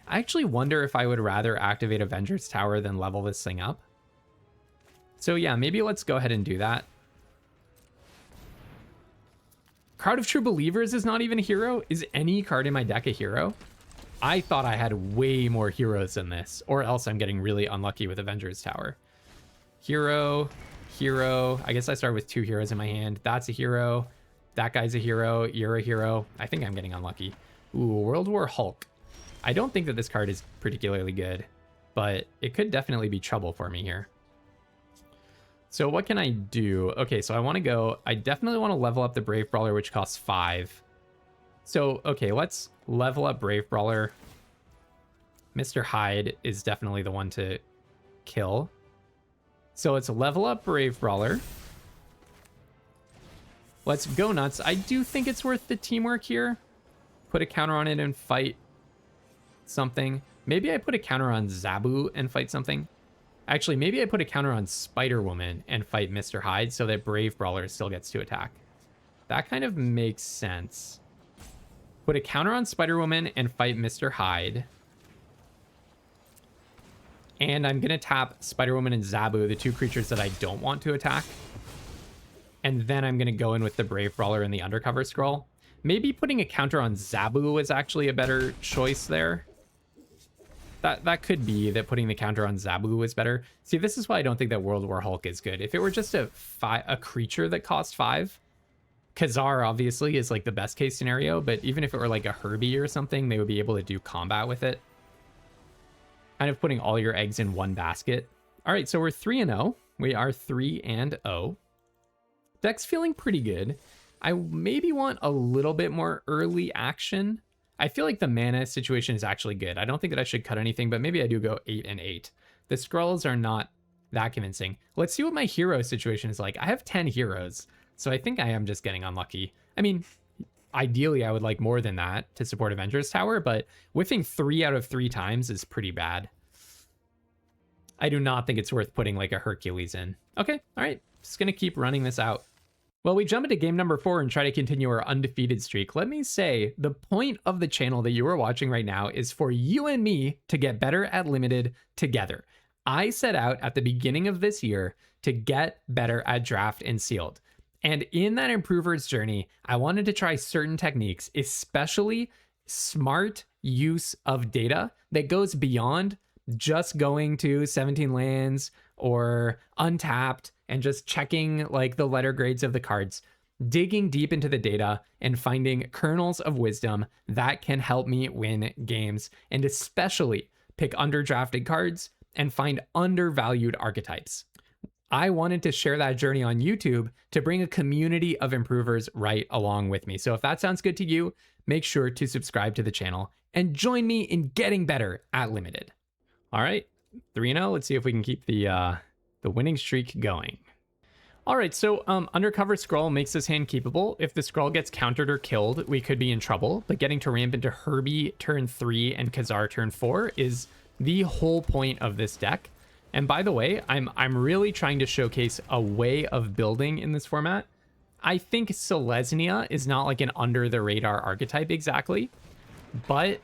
Speaker 1: I actually wonder if I would rather activate Avengers Tower than level this thing up. So yeah, maybe let's go ahead and do that. Crowd of True Believers is not even a hero? Is any card in my deck a hero? I thought I had way more heroes than this, or else I'm getting really unlucky with Avengers Tower. Hero, hero. I guess I started with 2 heroes in my hand. That's a hero. That guy's a hero. You're a hero. I think I'm getting unlucky. Ooh, World War Hulk. I don't think that this card is particularly good, but it could definitely be trouble for me here. So what can I do? Okay, so I want to go... I definitely want to level up the Brave Brawler, which costs 5. So, okay, let's level up Brave Brawler. Mr. Hyde is definitely the one to kill. So let's level up Brave Brawler. Let's go nuts. I do think it's worth the teamwork here. Put a counter on it and fight something. Maybe I put a counter on Zabu and fight something. Actually, maybe I put a counter on Spider-Woman and fight Mr. Hyde so that Brave Brawler still gets to attack. That kind of makes sense. Put a counter on Spider-Woman and fight Mr. Hyde. And I'm going to tap Spider-Woman and Zabu, the 2 creatures that I don't want to attack. And then I'm going to go in with the Brave Brawler and the Undercover Skrull. Maybe putting a counter on Zabu is actually a better choice there. That could be that putting the counter on Zabu is better. See, this is why I don't think that World War Hulk is good. If it were just a creature that cost 5, Khazar obviously is like the best case scenario, but even if it were like a Herbie or something, they would be able to do combat with it. Kind of putting all your eggs in one basket. All right, so we're 3-0. We are 3-0. Deck's feeling pretty good. I maybe want a little bit more early action. I feel like the mana situation is actually good. I don't think that I should cut anything, but maybe I do go 8-8. The Skrulls are not that convincing. Let's see what my hero situation is like. I have 10 heroes, so I think I am just getting unlucky. I mean, ideally I would like more than that to support Avengers Tower, but whiffing 3 out of 3 times is pretty bad. I do not think it's worth putting like a Hercules in. Okay, all right, just gonna keep running this out. Well, we jump into game number 4 and try to continue our undefeated streak. Let me say, the point of the channel that you are watching right now is for you and me to get better at Limited together. I set out at the beginning of this year to get better at Draft and Sealed. And in that improver's journey, I wanted to try certain techniques, especially smart use of data that goes beyond just going to 17 lands or untapped and just checking like the letter grades of the cards, digging deep into the data and finding kernels of wisdom that can help me win games, and especially pick underdrafted cards and find undervalued archetypes. I wanted to share that journey on YouTube to bring a community of improvers right along with me. So if that sounds good to you, make sure to subscribe to the channel and join me in getting better at Limited. All right, 3-0. Let's see if we can keep the winning streak going. All right, so Undercover Skrull makes this hand keepable. If the Skrull gets countered or killed, we could be in trouble. But getting to ramp into Herbie turn 3 and Khazar turn 4 is the whole point of this deck. And by the way, I'm really trying to showcase a way of building in this format. I think Selesnya is not like an under the radar archetype exactly, but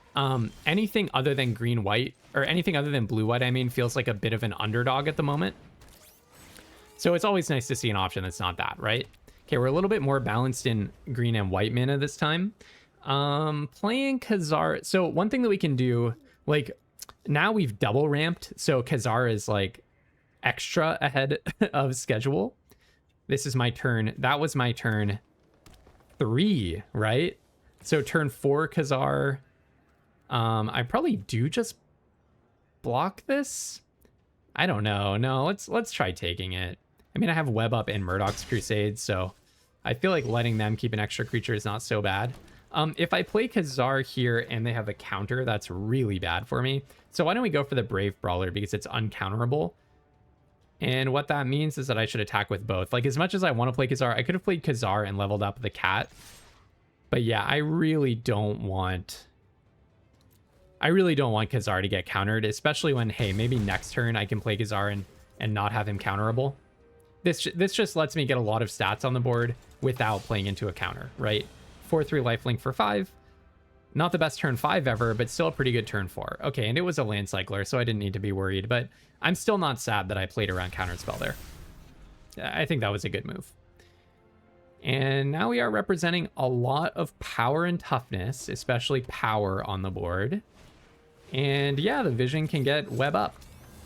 Speaker 1: anything other than green-white, or anything other than blue-white, I mean, feels like a bit of an underdog at the moment. So it's always nice to see an option that's not that, right? Okay, we're a little bit more balanced in green and white mana this time. Playing Khazar. So one thing that we can do, like, now we've double ramped, so Khazar is like extra ahead of schedule. This is my turn. That was my turn 3, right? So turn 4 Khazar. I probably do just block this. I don't know. No, let's try taking it. I mean, I have Web Up and Murdoch's Crusade, so I feel like letting them keep an extra creature is not so bad. If I play Khazar here and they have a counter, that's really bad for me. So why don't we go for the Brave Brawler because it's uncounterable. And what that means is that I should attack with both. Like, as much as I want to play Khazar, I could have played Khazar and leveled up the cat. But yeah, I really don't want Khazar to get countered, especially when, hey, maybe next turn I can play Khazar and not have him counterable. This just lets me get a lot of stats on the board without playing into a counter, right? 4/3 lifelink for 5. Not the best turn 5 ever, but still a pretty good turn 4. Okay, and it was a land cycler, so I didn't need to be worried, but I'm still not sad that I played around counterspell there. I think that was a good move. And now we are representing a lot of power and toughness, especially power on the board. And yeah, the vision can get web up.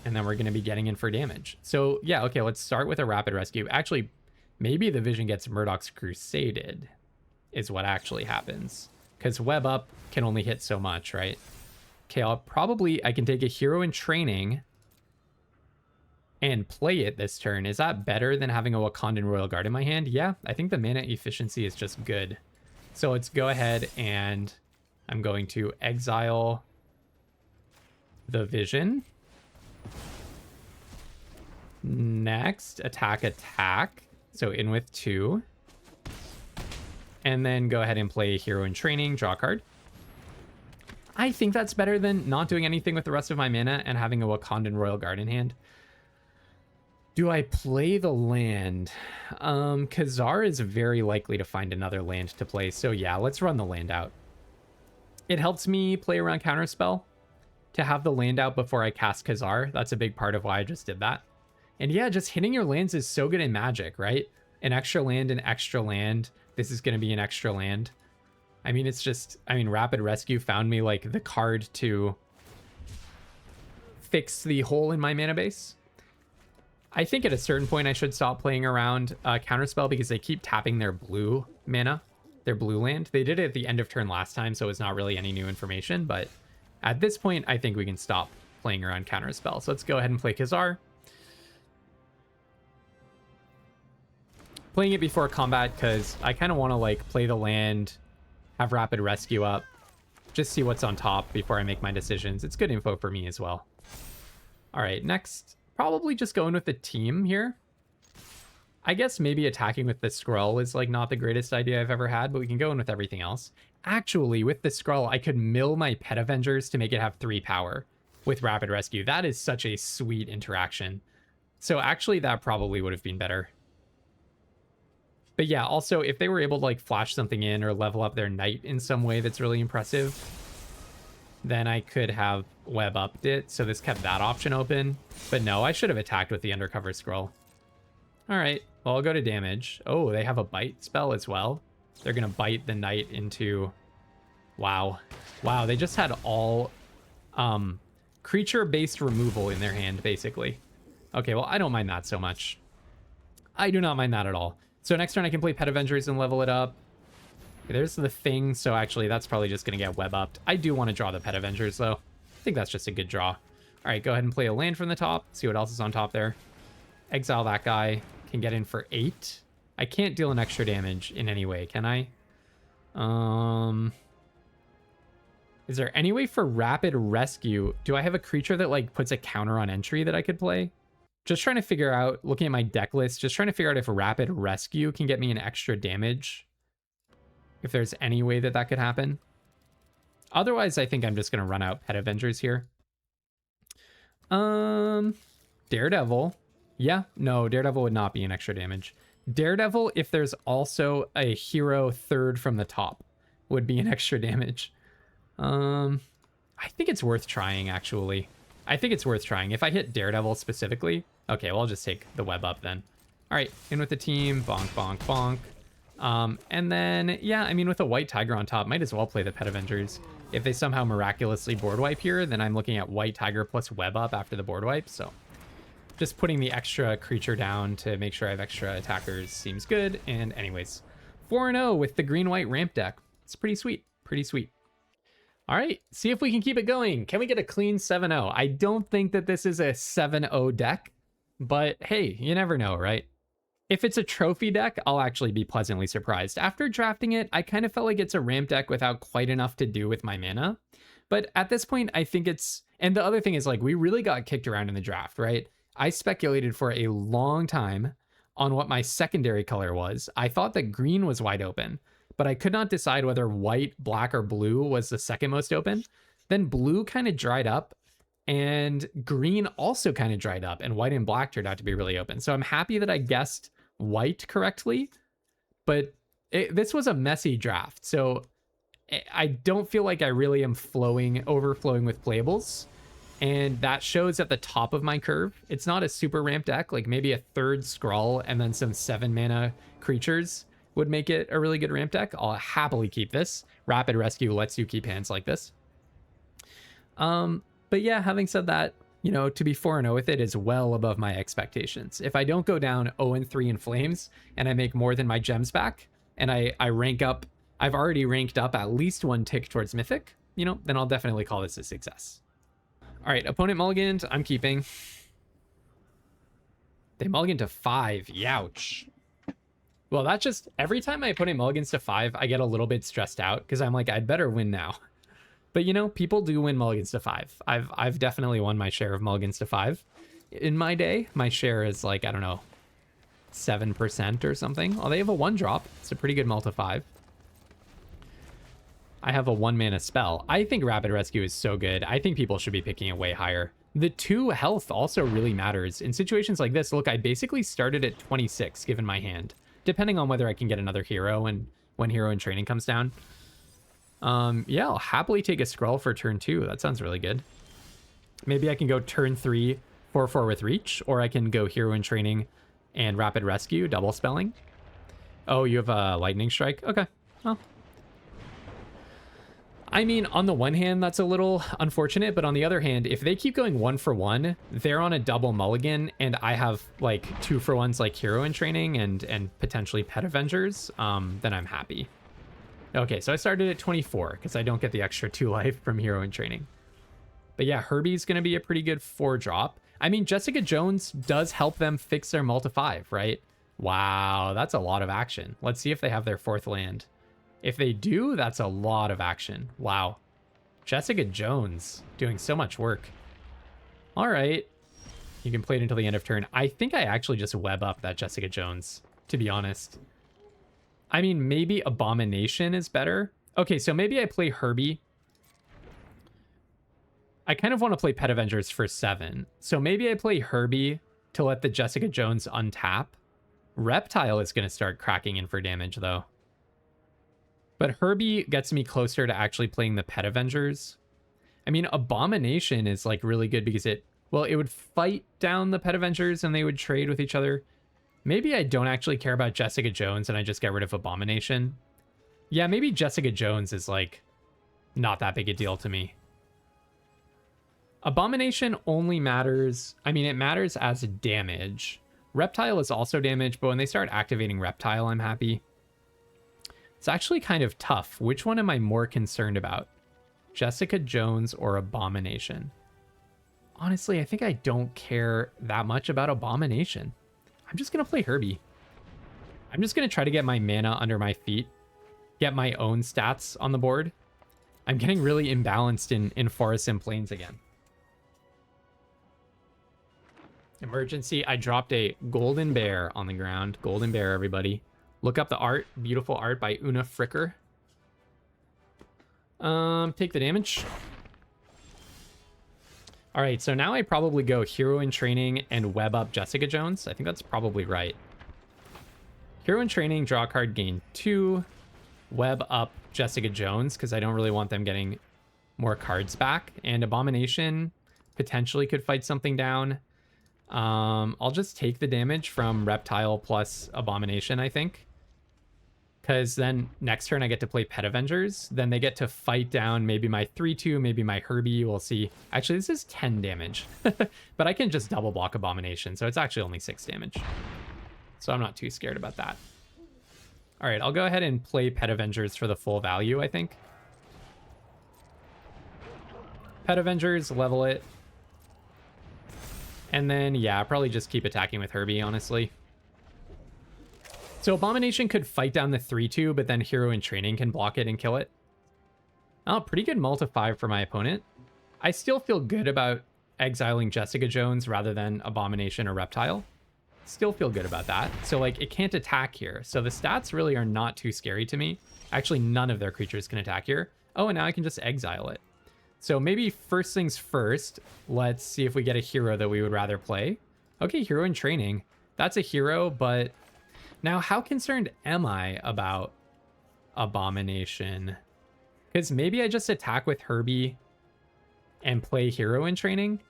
Speaker 1: And then we're going to be getting in for damage. So yeah, okay, let's start with a rapid rescue. Actually, maybe the vision gets Murdoch's Crusaded is what actually happens. Because web up can only hit so much, right? Okay, I can take a hero in training and play it this turn. Is that better than having a Wakandan Royal Guard in my hand? Yeah, I think the mana efficiency is just good. So let's go ahead and I'm going to exile the vision. Next, attack. So in with 2. And then go ahead and play a hero in training, draw a card. I think that's better than not doing anything with the rest of my mana and having a Wakandan Royal Guard in hand. Do I play the land? Khazar is very likely to find another land to play. So yeah, let's run the land out. It helps me play around Counterspell to have the land out before I cast Khazar. That's a big part of why I just did that. And yeah, just hitting your lands is so good in Magic, right? An extra land, an extra land. This is going to be an extra land. I mean, it's just, Rapid Rescue found me like the card to fix the hole in my mana base. I think at a certain point I should stop playing around Counterspell because they keep tapping their blue mana, their blue land. They did it at the end of turn last time, so it's not really any new information. But at this point, I think we can stop playing around Counterspell. So let's go ahead and play Khazar. Playing it before combat because I kind of want to like play the land, have Rapid Rescue up, just see what's on top before I make my decisions. It's good info for me as well. All right, next, probably just going with the team here. I guess maybe attacking with the Skrull is like not the greatest idea I've ever had, but we can go in with everything else. Actually, with the Skrull, I could mill my Pet Avengers to make it have 3 power with Rapid Rescue. That is such a sweet interaction. So actually, that probably would have been better. But yeah, also, if they were able to like flash something in or level up their knight in some way that's really impressive, then I could have web upped it. So this kept that option open. But no, I should have attacked with the Undercover Skrull. All right, well, I'll go to damage. Oh, they have a bite spell as well. They're going to bite the knight into... Wow. Wow, they just had all creature-based removal in their hand, basically. Okay, well, I don't mind that so much. I do not mind that at all. So next turn I can play Pet Avengers and level it up. Okay, there's the thing, so actually that's probably just going to get web upped. I do want to draw the Pet Avengers, though. I think that's just a good draw. All right, go ahead and play a land from the top. See what else is on top there. Exile that guy. Can get in for 8. I can't deal an extra damage in any way, can I? Is there any way for Rapid Rescue? Do I have a creature that like puts a counter on entry that I could play? Just trying to figure out, looking at my deck list, just trying to figure out if Rapid Rescue can get me an extra damage. If there's any way that that could happen. Otherwise, I think I'm just going to run out Pet Avengers here. Daredevil. Yeah, no, Daredevil would not be an extra damage. Daredevil, if there's also a hero third from the top, would be an extra damage. I think it's worth trying, actually. I think it's worth trying. If I hit Daredevil specifically... Okay, well, I'll just take the web up then. All right, in with the team. Bonk, bonk, bonk. And then, yeah, I mean, with a White Tiger on top, might as well play the Pet Avengers. If they somehow miraculously board wipe here, then I'm looking at White Tiger plus web up after the board wipe, so... Just putting the extra creature down to make sure I have extra attackers seems good. And anyways, 4-0 with the green-white ramp deck. It's pretty sweet. Pretty sweet. All right, see if we can keep it going. Can we get a clean 7-0? I don't think that this is a 7-0 deck, but hey, you never know, right? If it's a trophy deck, I'll actually be pleasantly surprised. After drafting it, I kind of felt like it's a ramp deck without quite enough to do with my mana. But at this point, I think it's... And the other thing is, like, we really got kicked around in the draft, right? I speculated for a long time on what my secondary color was. I thought that green was wide open, but I could not decide whether white, black, or blue was the second most open. Then blue kind of dried up, and green also kind of dried up, and white and black turned out to be really open. So I'm happy that I guessed white correctly, but this was a messy draft. So I don't feel like I really am overflowing with playables. And that shows at the top of my curve. It's not a super ramp deck, like maybe a third Skrull and then some 7 mana creatures would make it a really good ramp deck. I'll happily keep this. Rapid Rescue lets you keep hands like this. But yeah, having said that, you know, to be 4-0 with it is well above my expectations. If I don't go down 0-3 in flames and I make more than my gems back and I rank up, I've already ranked up at least 1 tick towards mythic, you know, then I'll definitely call this a success. All right, opponent mulliganed, I'm keeping. They mulligan to 5, youch. Well, that's just, every time my opponent mulligans to 5, I get a little bit stressed out because I'm like, I'd better win now. But you know, people do win mulligans to 5. I've definitely won my share of mulligans to 5. In my day, my share is like, I don't know, 7% or something. Oh, they have a 1-drop. It's a pretty good multi 5. I have a 1-mana spell. I think Rapid Rescue is so good. I think people should be picking it way higher. The 2 health also really matters. In situations like this, look, I basically started at 26 given my hand, depending on whether I can get another hero and when hero in training comes down. Yeah, I'll happily take a Skrull for turn 2. That sounds really good. Maybe I can go turn 3, 4/4 with reach, or I can go hero in training and Rapid Rescue, double spelling. Oh, you have a lightning strike? Okay, well. I mean, on the one hand, that's a little unfortunate, but on the other hand, if they keep going 1-for-1, they're on a double mulligan, and I have like 2-for-1s like hero in training and potentially Pet Avengers, then I'm happy. Okay, so I started at 24 because I don't get the extra 2 life from hero in training. But yeah, Herbie's going to be a pretty good 4-drop. I mean, Jessica Jones does help them fix their multi 5, right? Wow, that's a lot of action. Let's see if they have their 4th land. If they do, that's a lot of action. Wow. Jessica Jones doing so much work. All right. You can play it until the end of turn. I think I actually just web up that Jessica Jones, to be honest. I mean, maybe Abomination is better. Okay, so maybe I play Herbie. I kind of want to play Pet Avengers for 7. So maybe I play Herbie to let the Jessica Jones untap. Reptile is going to start cracking in for damage, though. But Herbie gets me closer to actually playing the Pet Avengers. I mean, Abomination is like really good because it would fight down the Pet Avengers and they would trade with each other. Maybe I don't actually care about Jessica Jones and I just get rid of Abomination. Yeah, maybe Jessica Jones is like not that big a deal to me. Abomination only matters, I mean, it matters as damage. Reptile is also damage, but when they start activating Reptile, I'm happy. It's actually kind of tough. Which one am I more concerned about? Jessica Jones or Abomination? Honestly, I think I don't care that much about Abomination. I'm just going to play Herbie. I'm just going to try to get my mana under my feet. Get my own stats on the board. I'm getting really imbalanced in forests and plains again. Emergency. I dropped a golden bear on the ground. Golden bear, everybody. Look up the art. Beautiful art by Una Fricker. Take the damage. All right, so now I probably go hero in training and web up Jessica Jones. I think that's probably right. Hero in training, draw a card, gain 2. Web up Jessica Jones because I don't really want them getting more cards back. And Abomination potentially could fight something down. I'll just take the damage from Reptile plus Abomination, I think. Because then next turn I get to play Pet Avengers. Then they get to fight down maybe my 3-2, maybe my Herbie. We'll see. Actually, this is 10 damage. But I can just double block Abomination, so it's actually only 6 damage. So I'm not too scared about that. All right, I'll go ahead and play Pet Avengers for the full value, I think. Pet Avengers, level it. And then, yeah, probably just keep attacking with Herbie, honestly. So Abomination could fight down the 3-2, but then Hero in Training can block it and kill it. Oh, pretty good multi 5 for my opponent. I still feel good about exiling Jessica Jones rather than Abomination or Reptile. Still feel good about that. So, like, it can't attack here. So the stats really are not too scary to me. Actually, none of their creatures can attack here. Oh, and now I can just exile it. So maybe first things first, let's see if we get a hero that we would rather play. Okay, Hero in Training. That's a hero, but now how concerned am I about Abomination? Because maybe I just attack with Herbie and play Hero in Training.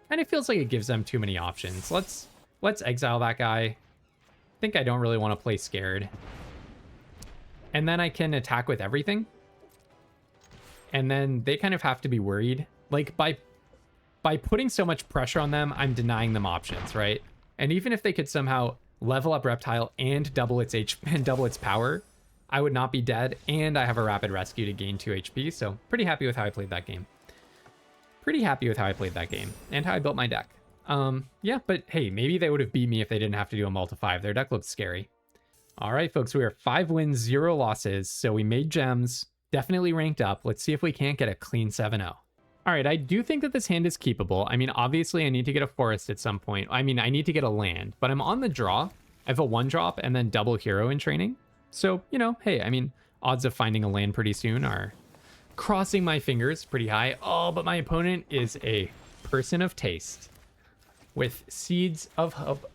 Speaker 1: And it feels like it gives them too many options. Let's exile that guy. I think I don't really want to play scared. And then I can attack with everything. And then they kind of have to be worried Like, by putting so much pressure on them, I'm denying them options, right? And even if they could somehow level up Reptile and double its and double its power, I would not be dead, and I have a rapid rescue to gain 2 HP, so pretty happy with how I played that game. Pretty happy with how I played that game, and how I built my deck. Yeah, but hey, maybe they would have beat me if they didn't have to do a multi-5. Their deck looks scary. All right, folks, we are 5 wins, 0 losses, so we made gems, definitely ranked up. Let's see if we can't get a clean 7-0. All right, I do think that this hand is keepable. I mean, obviously, I need to get a forest at some point. I mean, I need to get a land, but I'm on the draw. I have a 1-drop and then double hero in training. So, you know, hey, I mean, odds of finding a land pretty soon are crossing my fingers pretty high. Oh, but my opponent is a person of taste with Seeds of Hope.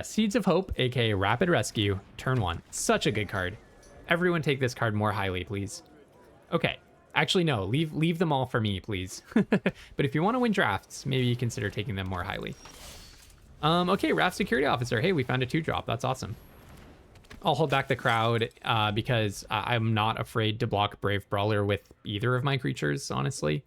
Speaker 1: Seeds of Hope, aka Rapid Rescue, turn 1. Such a good card. Everyone take this card more highly, please. Okay. Actually, no, leave them all for me, please. But if you want to win drafts, maybe consider taking them more highly. Okay, Raft Security Officer. Hey, we found a 2-drop. That's awesome. I'll hold back the crowd because I'm not afraid to block Brave Brawler with either of my creatures, honestly.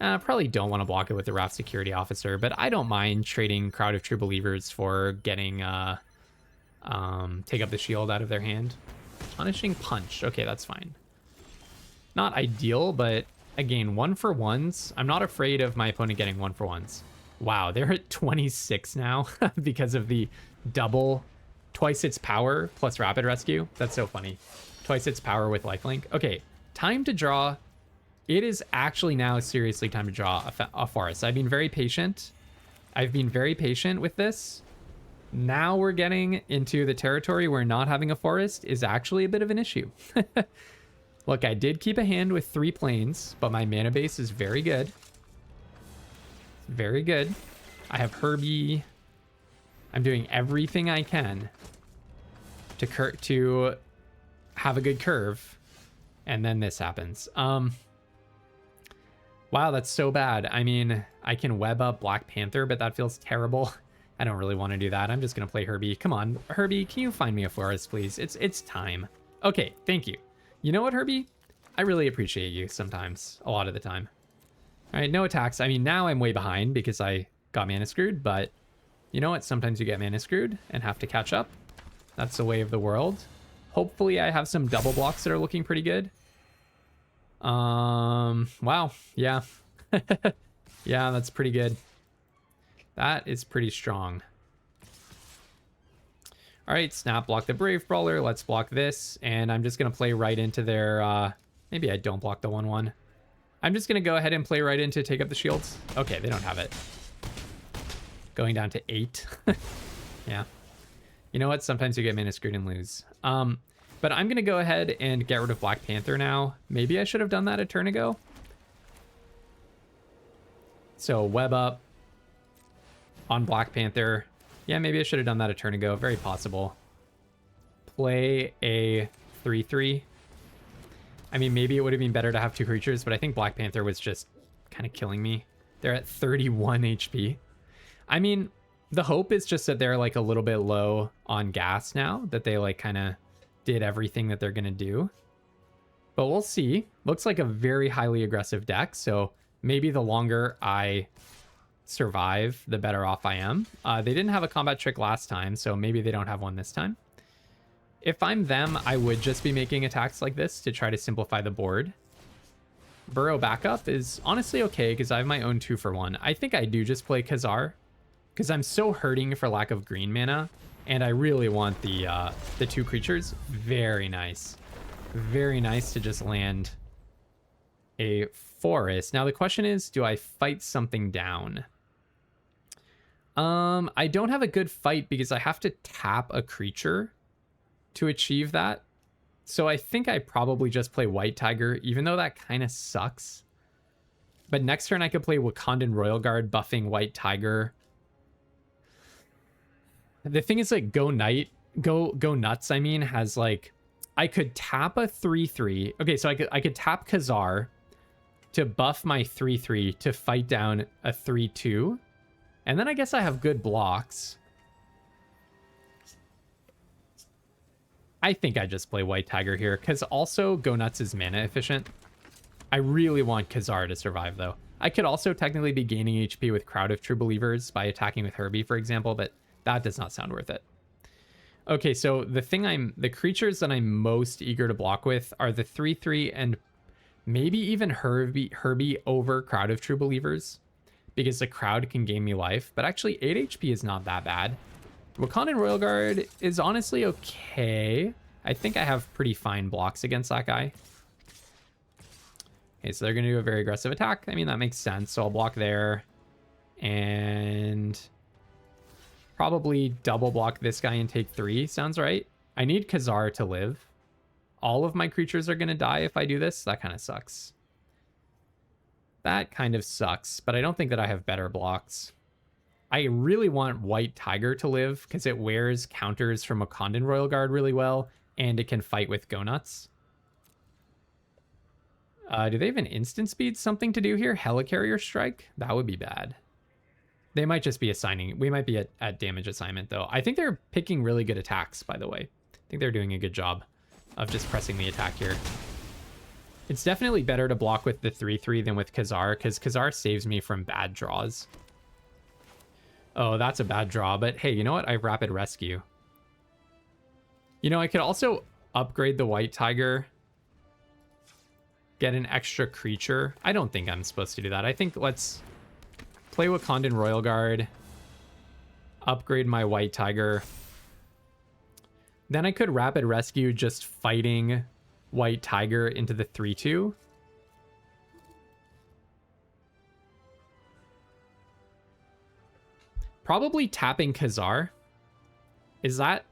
Speaker 1: Probably don't want to block it with the Raft Security Officer, but I don't mind trading Crowd of True Believers for getting Take Up the Shield out of their hand. Punishing Punch. Okay, that's fine. Not ideal, but again, 1-for-1s. I'm not afraid of my opponent getting 1-for-1s. Wow, they're at 26 now because of the double, twice its power plus rapid rescue. That's so funny. Twice its power with lifelink. Okay, time to draw. It is actually now seriously time to draw a forest. I've been very patient. I've been very patient with this. Now we're getting into the territory where not having a forest is actually a bit of an issue. Look, I did keep a hand with 3 planes, but my mana base is very good. Very good. I have Herbie. I'm doing everything I can to have a good curve, and then this happens. Wow, that's so bad. I mean, I can web up Black Panther, but that feels terrible. I don't really want to do that. I'm just gonna play Herbie. Come on, Herbie, can you find me a forest, please? It's time. Okay, thank you. You know what, Herbie? I really appreciate you sometimes, a lot of the time. All right, no attacks. I mean, now I'm way behind because I got mana screwed, but you know what? Sometimes you get mana screwed and have to catch up. That's the way of the world. Hopefully I have some double blocks that are looking pretty good. Wow, yeah. Yeah, that's pretty good. That is pretty strong. All right, snap block the Brave Brawler. Let's block this. And I'm just going to play right into their... maybe I don't block the 1-1. I'm just going to go ahead and play right into Take Up the Shields. Okay, they don't have it. Going down to 8. Yeah. You know what? Sometimes you get mana screwed and lose. But I'm going to go ahead and get rid of Black Panther now. Maybe I should have done that a turn ago. So web up on Black Panther. Yeah, maybe I should have done that a turn ago. Very possible. Play a 3/3. I mean, maybe it would have been better to have 2 creatures, but I think Black Panther was just kind of killing me. They're at 31 HP. I mean, the hope is just that they're like a little bit low on gas now, that they like kind of did everything that they're going to do. But we'll see. Looks like a very highly aggressive deck, so maybe the longer I survive, the better off I am. They didn't have a combat trick last time, so maybe they don't have one this time. If I'm them, I would just be making attacks like this to try to simplify the board. Burrow backup is honestly okay because I have my own 2-for-1. I think I do just play Khazar because I'm so hurting for lack of green mana, and I really want the 2 creatures. Very nice. Very nice to just land a forest. Now the question is, do I fight something down? I don't have a good fight because I have to tap a creature to achieve that. So I think I probably just play White Tiger, even though that kind of sucks. But next turn I could play Wakandan Royal Guard, buffing White Tiger. The thing is, like, Go Nuts, I mean, has like, I could tap a 3/3. Okay, so I could tap Khazar to buff my 3/3 to fight down a 3/2. And then I guess I have good blocks. I think I just play White Tiger here, because also Go Nuts is mana efficient. I really want Khazar to survive, though. I could also technically be gaining HP with Crowd of True Believers by attacking with Herbie, for example, but that does not sound worth it. Okay, so the creatures that I'm most eager to block with are the 3/3 and maybe even Herbie over Crowd of True Believers, because the Crowd can gain me life, but actually 8 HP is not that bad. Wakandan Royal Guard is honestly okay. I think I have pretty fine blocks against that guy. Okay, so they're going to do a very aggressive attack. I mean, that makes sense. So I'll block there. And probably double block this guy and take 3. Sounds right. I need Khazar to live. All of my creatures are going to die if I do this. That kind of sucks. That kind of sucks. But I don't think that I have better blocks. I really want White Tiger to live because it wears counters from Wakandan Royal Guard really well. And it can fight with Go Nuts. Do they have an instant speed something to do here? Helicarrier Strike? That would be bad. They might just be assigning. We might be at damage assignment, though. I think they're picking really good attacks, by the way. I think they're doing a good job of just pressing the attack here. It's definitely better to block with the 3/3 than with Khazar, because Khazar saves me from bad draws. Oh, that's a bad draw, but hey, you know what? I have Rapid Rescue. You know, I could also upgrade the White Tiger, get an extra creature. I don't think I'm supposed to do that. I think let's play Wakandan Royal Guard, upgrade my White Tiger. Then I could Rapid Rescue just fighting White Tiger into the 3/2. Probably tapping Khazar. Is that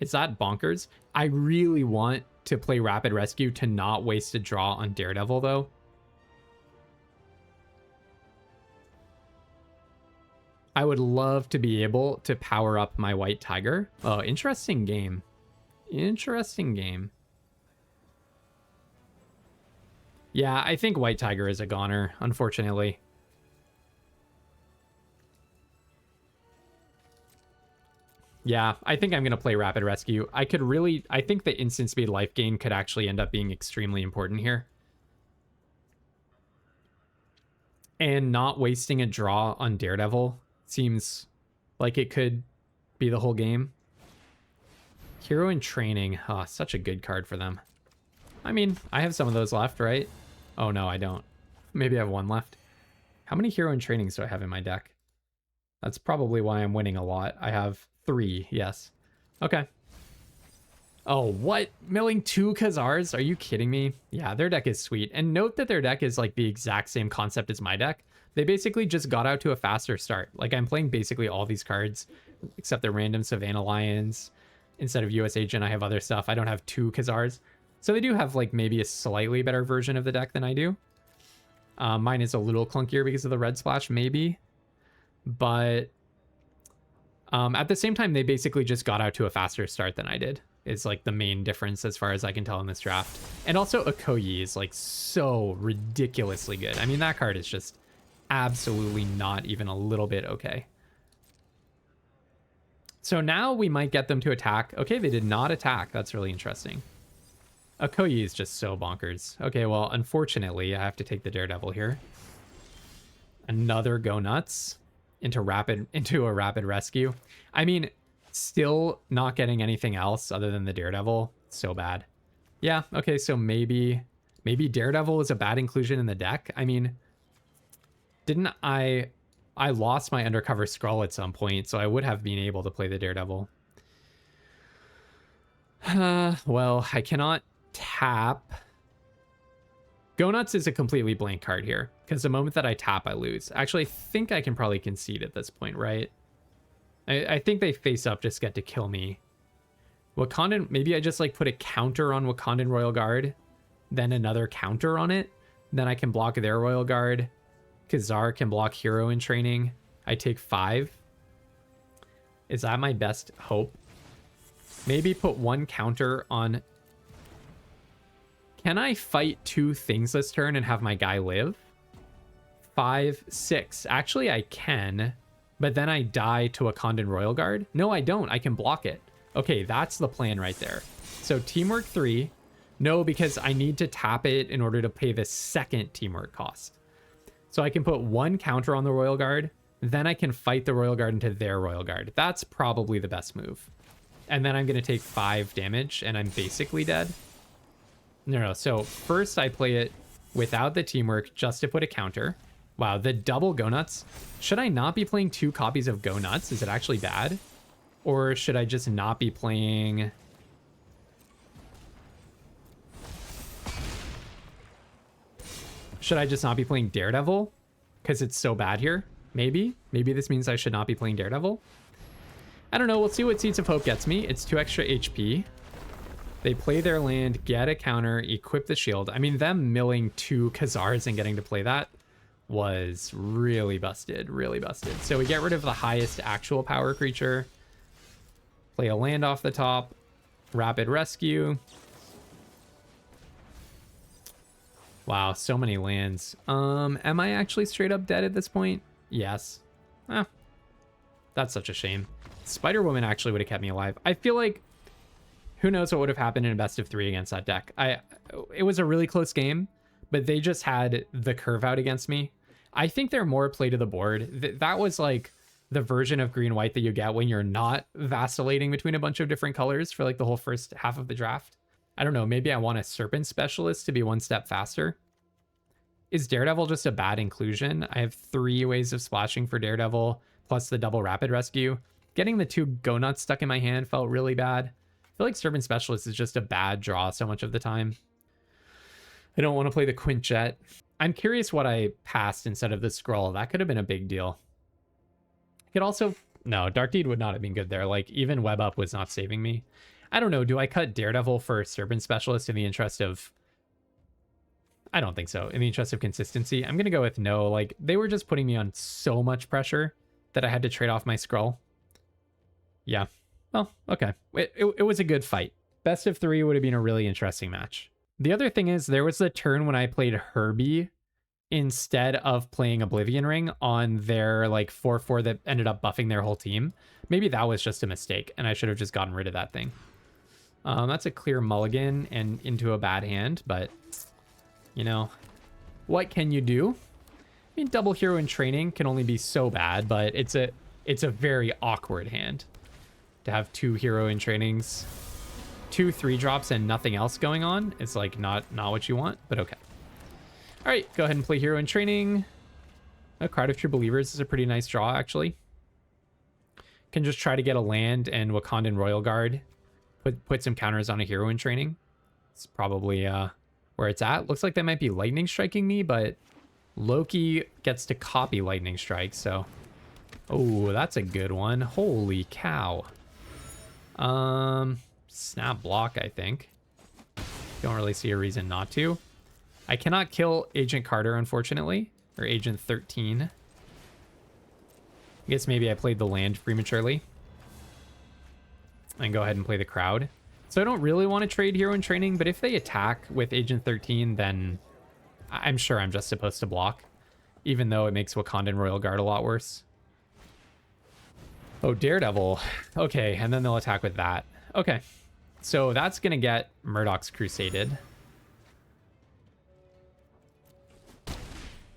Speaker 1: bonkers? I really want to play Rapid Rescue to not waste a draw on Daredevil, though. I would love to be able to power up my White Tiger. Oh, interesting game. Interesting game. Yeah, I think White Tiger is a goner, unfortunately. Yeah, I think I'm going to play Rapid Rescue. I think the instant speed life gain could actually end up being extremely important here. And not wasting a draw on Daredevil seems like it could be the whole game. Hero in Training. Oh, such a good card for them. I mean, I have some of those left, right? Oh, no, I don't. Maybe I have one left. How many Hero in Trainings do I have in my deck? That's probably why I'm winning a lot. I have 3, yes. Okay. Oh, what? Milling 2 Khazars? Are you kidding me? Yeah, their deck is sweet. And note that their deck is like the exact same concept as my deck. They basically just got out to a faster start. Like, I'm playing basically all these cards, except the random Savannah Lions. Instead of US Agent, I have other stuff. I don't have 2 Khazars. So they do have like maybe a slightly better version of the deck than I do. Mine is a little clunkier because of the red splash, maybe. But at the same time, they basically just got out to a faster start than I did. Is like the main difference as far as I can tell in this draft. And also Okoye is like so ridiculously good. I mean, that card is just absolutely not even a little bit okay. So now we might get them to attack. Okay, they did not attack. That's really interesting. Okoye is just so bonkers. Okay, well, unfortunately, I have to take the Daredevil here. Another Go Nuts into a rapid rescue. I mean, still not getting anything else other than the Daredevil. So bad. Yeah, okay, so maybe Daredevil is a bad inclusion in the deck. I mean, didn't I lost my Undercover Skrull at some point, so I would have been able to play the Daredevil. Well, I cannot tap. Go Nuts is a completely blank card here, because the moment that I tap, I lose. Actually, I think I can probably concede at this point, right? I think they face up just get to kill me. Wakandan, maybe I just like put a counter on Wakandan Royal Guard, then another counter on it. Then I can block their Royal Guard. Khazar can block Hero in Training. I take 5. Is that my best hope? Maybe put 1 counter on... Can I fight 2 things this turn and have my guy live? 5, 6. Actually, I can. But then I die to Wakandan Royal Guard? No, I don't. I can block it. Okay, that's the plan right there. So Teamwork 3. No, because I need to tap it in order to pay the second Teamwork cost. So I can put one counter on the Royal Guard, then I can fight the Royal Guard into their Royal Guard. That's probably the best move. And then I'm going to take 5 damage, and I'm basically dead. No. So first I play it without the teamwork just to put a counter. Wow, the double Go Nuts. Should I not be playing 2 copies of Go Nuts? Is it actually bad? Or should I just not be playing... Should I just not be playing Daredevil? Because it's so bad here? Maybe. Maybe this means I should not be playing Daredevil. I don't know. We'll see what Seeds of Hope gets me. It's 2 extra HP. They play their land, get a counter, equip the shield. I mean, them milling 2 Khazars and getting to play that was really busted. Really busted. So we get rid of the highest actual power creature. Play a land off the top. Rapid Rescue. Wow, so many lands. Am I actually straight up dead at this point? Yes. That's such a shame. Spider-Woman actually would have kept me alive. I feel like who knows what would have happened in a best of 3 against that deck. It was a really close game, but they just had the curve out against me. I think they're more play to the board. That was like the version of green-white that you get when you're not vacillating between a bunch of different colors for like the whole first half of the draft. I don't know, maybe I want a Serpent Specialist to be one step faster. Is Daredevil just a bad inclusion? I have 3 ways of splashing for Daredevil, plus the double Rapid Rescue. Getting the 2 Go Nuts stuck in my hand felt really bad. I feel like Serpent Specialist is just a bad draw so much of the time. I don't want to play the Quintjet. I'm curious what I passed instead of the Skrull. That could have been a big deal. I could also... No, Dark Deed would not have been good there. Like, even Web Up was not saving me. I don't know. Do I cut Daredevil for Serpent Specialist in the interest of... I don't think so. In the interest of consistency, I'm going to go with no. Like, they were just putting me on so much pressure that I had to trade off my Skrull. Yeah. Well, okay. It was a good fight. Best of 3 would have been a really interesting match. The other thing is, there was a turn when I played Herbie instead of playing Oblivion Ring on their, like, 4/4 that ended up buffing their whole team. Maybe that was just a mistake, and I should have just gotten rid of that thing. That's a clear mulligan and into a bad hand, but... You know, what can you do? I mean, double hero in training can only be so bad, but it's a very awkward hand to have 2 hero in trainings, 2 3-drops and nothing else going on. It's like not what you want, but okay. All right, go ahead and play hero in training. A Card of True Believers is a pretty nice draw, actually. Can just try to get a land and Wakandan Royal Guard, put some counters on a hero in training. It's probably where it's at. Looks like they might be lightning striking me, but Loki gets to copy lightning strike, so... Oh, that's a good one. Holy cow. Snap block, I think. Don't really see a reason not to. I cannot kill Agent Carter, unfortunately, or Agent 13. I guess maybe I played the land prematurely. And go ahead and play the crowd. So I don't really want to trade hero in training, but if they attack with Agent 13, then I'm sure I'm just supposed to block, even though it makes Wakandan Royal Guard a lot worse. Oh, Daredevil. Okay, and then they'll attack with that. Okay, so that's going to get Murdoch's Crusaded.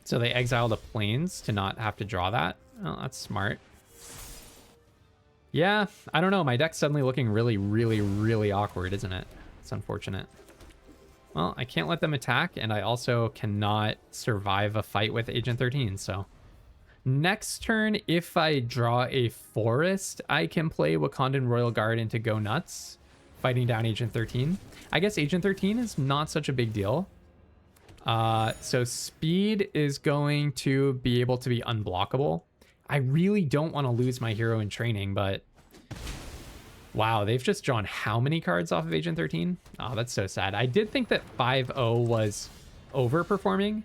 Speaker 1: So they exile the planes to not have to draw that. Oh, that's smart. Yeah, I don't know. My deck's suddenly looking really, really, really awkward, isn't it? It's unfortunate. Well, I can't let them attack, and I also cannot survive a fight with Agent 13, so... Next turn, if I draw a forest, I can play Wakandan Royal Guard into Go Nuts, fighting down Agent 13. I guess Agent 13 is not such a big deal. So speed is going to be able to be unblockable. I really don't want to lose my hero in training, but... Wow, they've just drawn how many cards off of Agent 13? Oh, that's so sad. I did think that 5-0 was overperforming,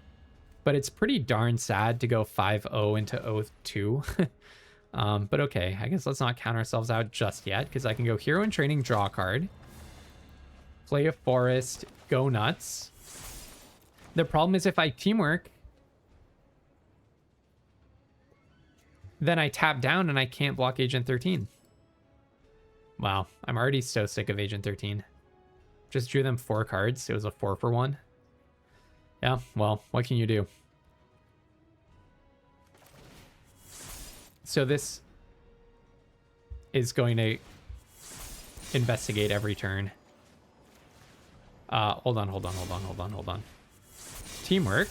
Speaker 1: but it's pretty darn sad to go 5-0 into 0-2. But okay, I guess let's not count ourselves out just yet, because I can go hero in training, draw a card, play a forest, go nuts. The problem is if I teamwork, then I tap down and I can't block Agent 13. Wow, I'm already so sick of Agent 13. Just drew them 4 cards. It was a 4-for-1. Yeah, well, what can you do? So this is going to investigate every turn. Hold on. Teamwork.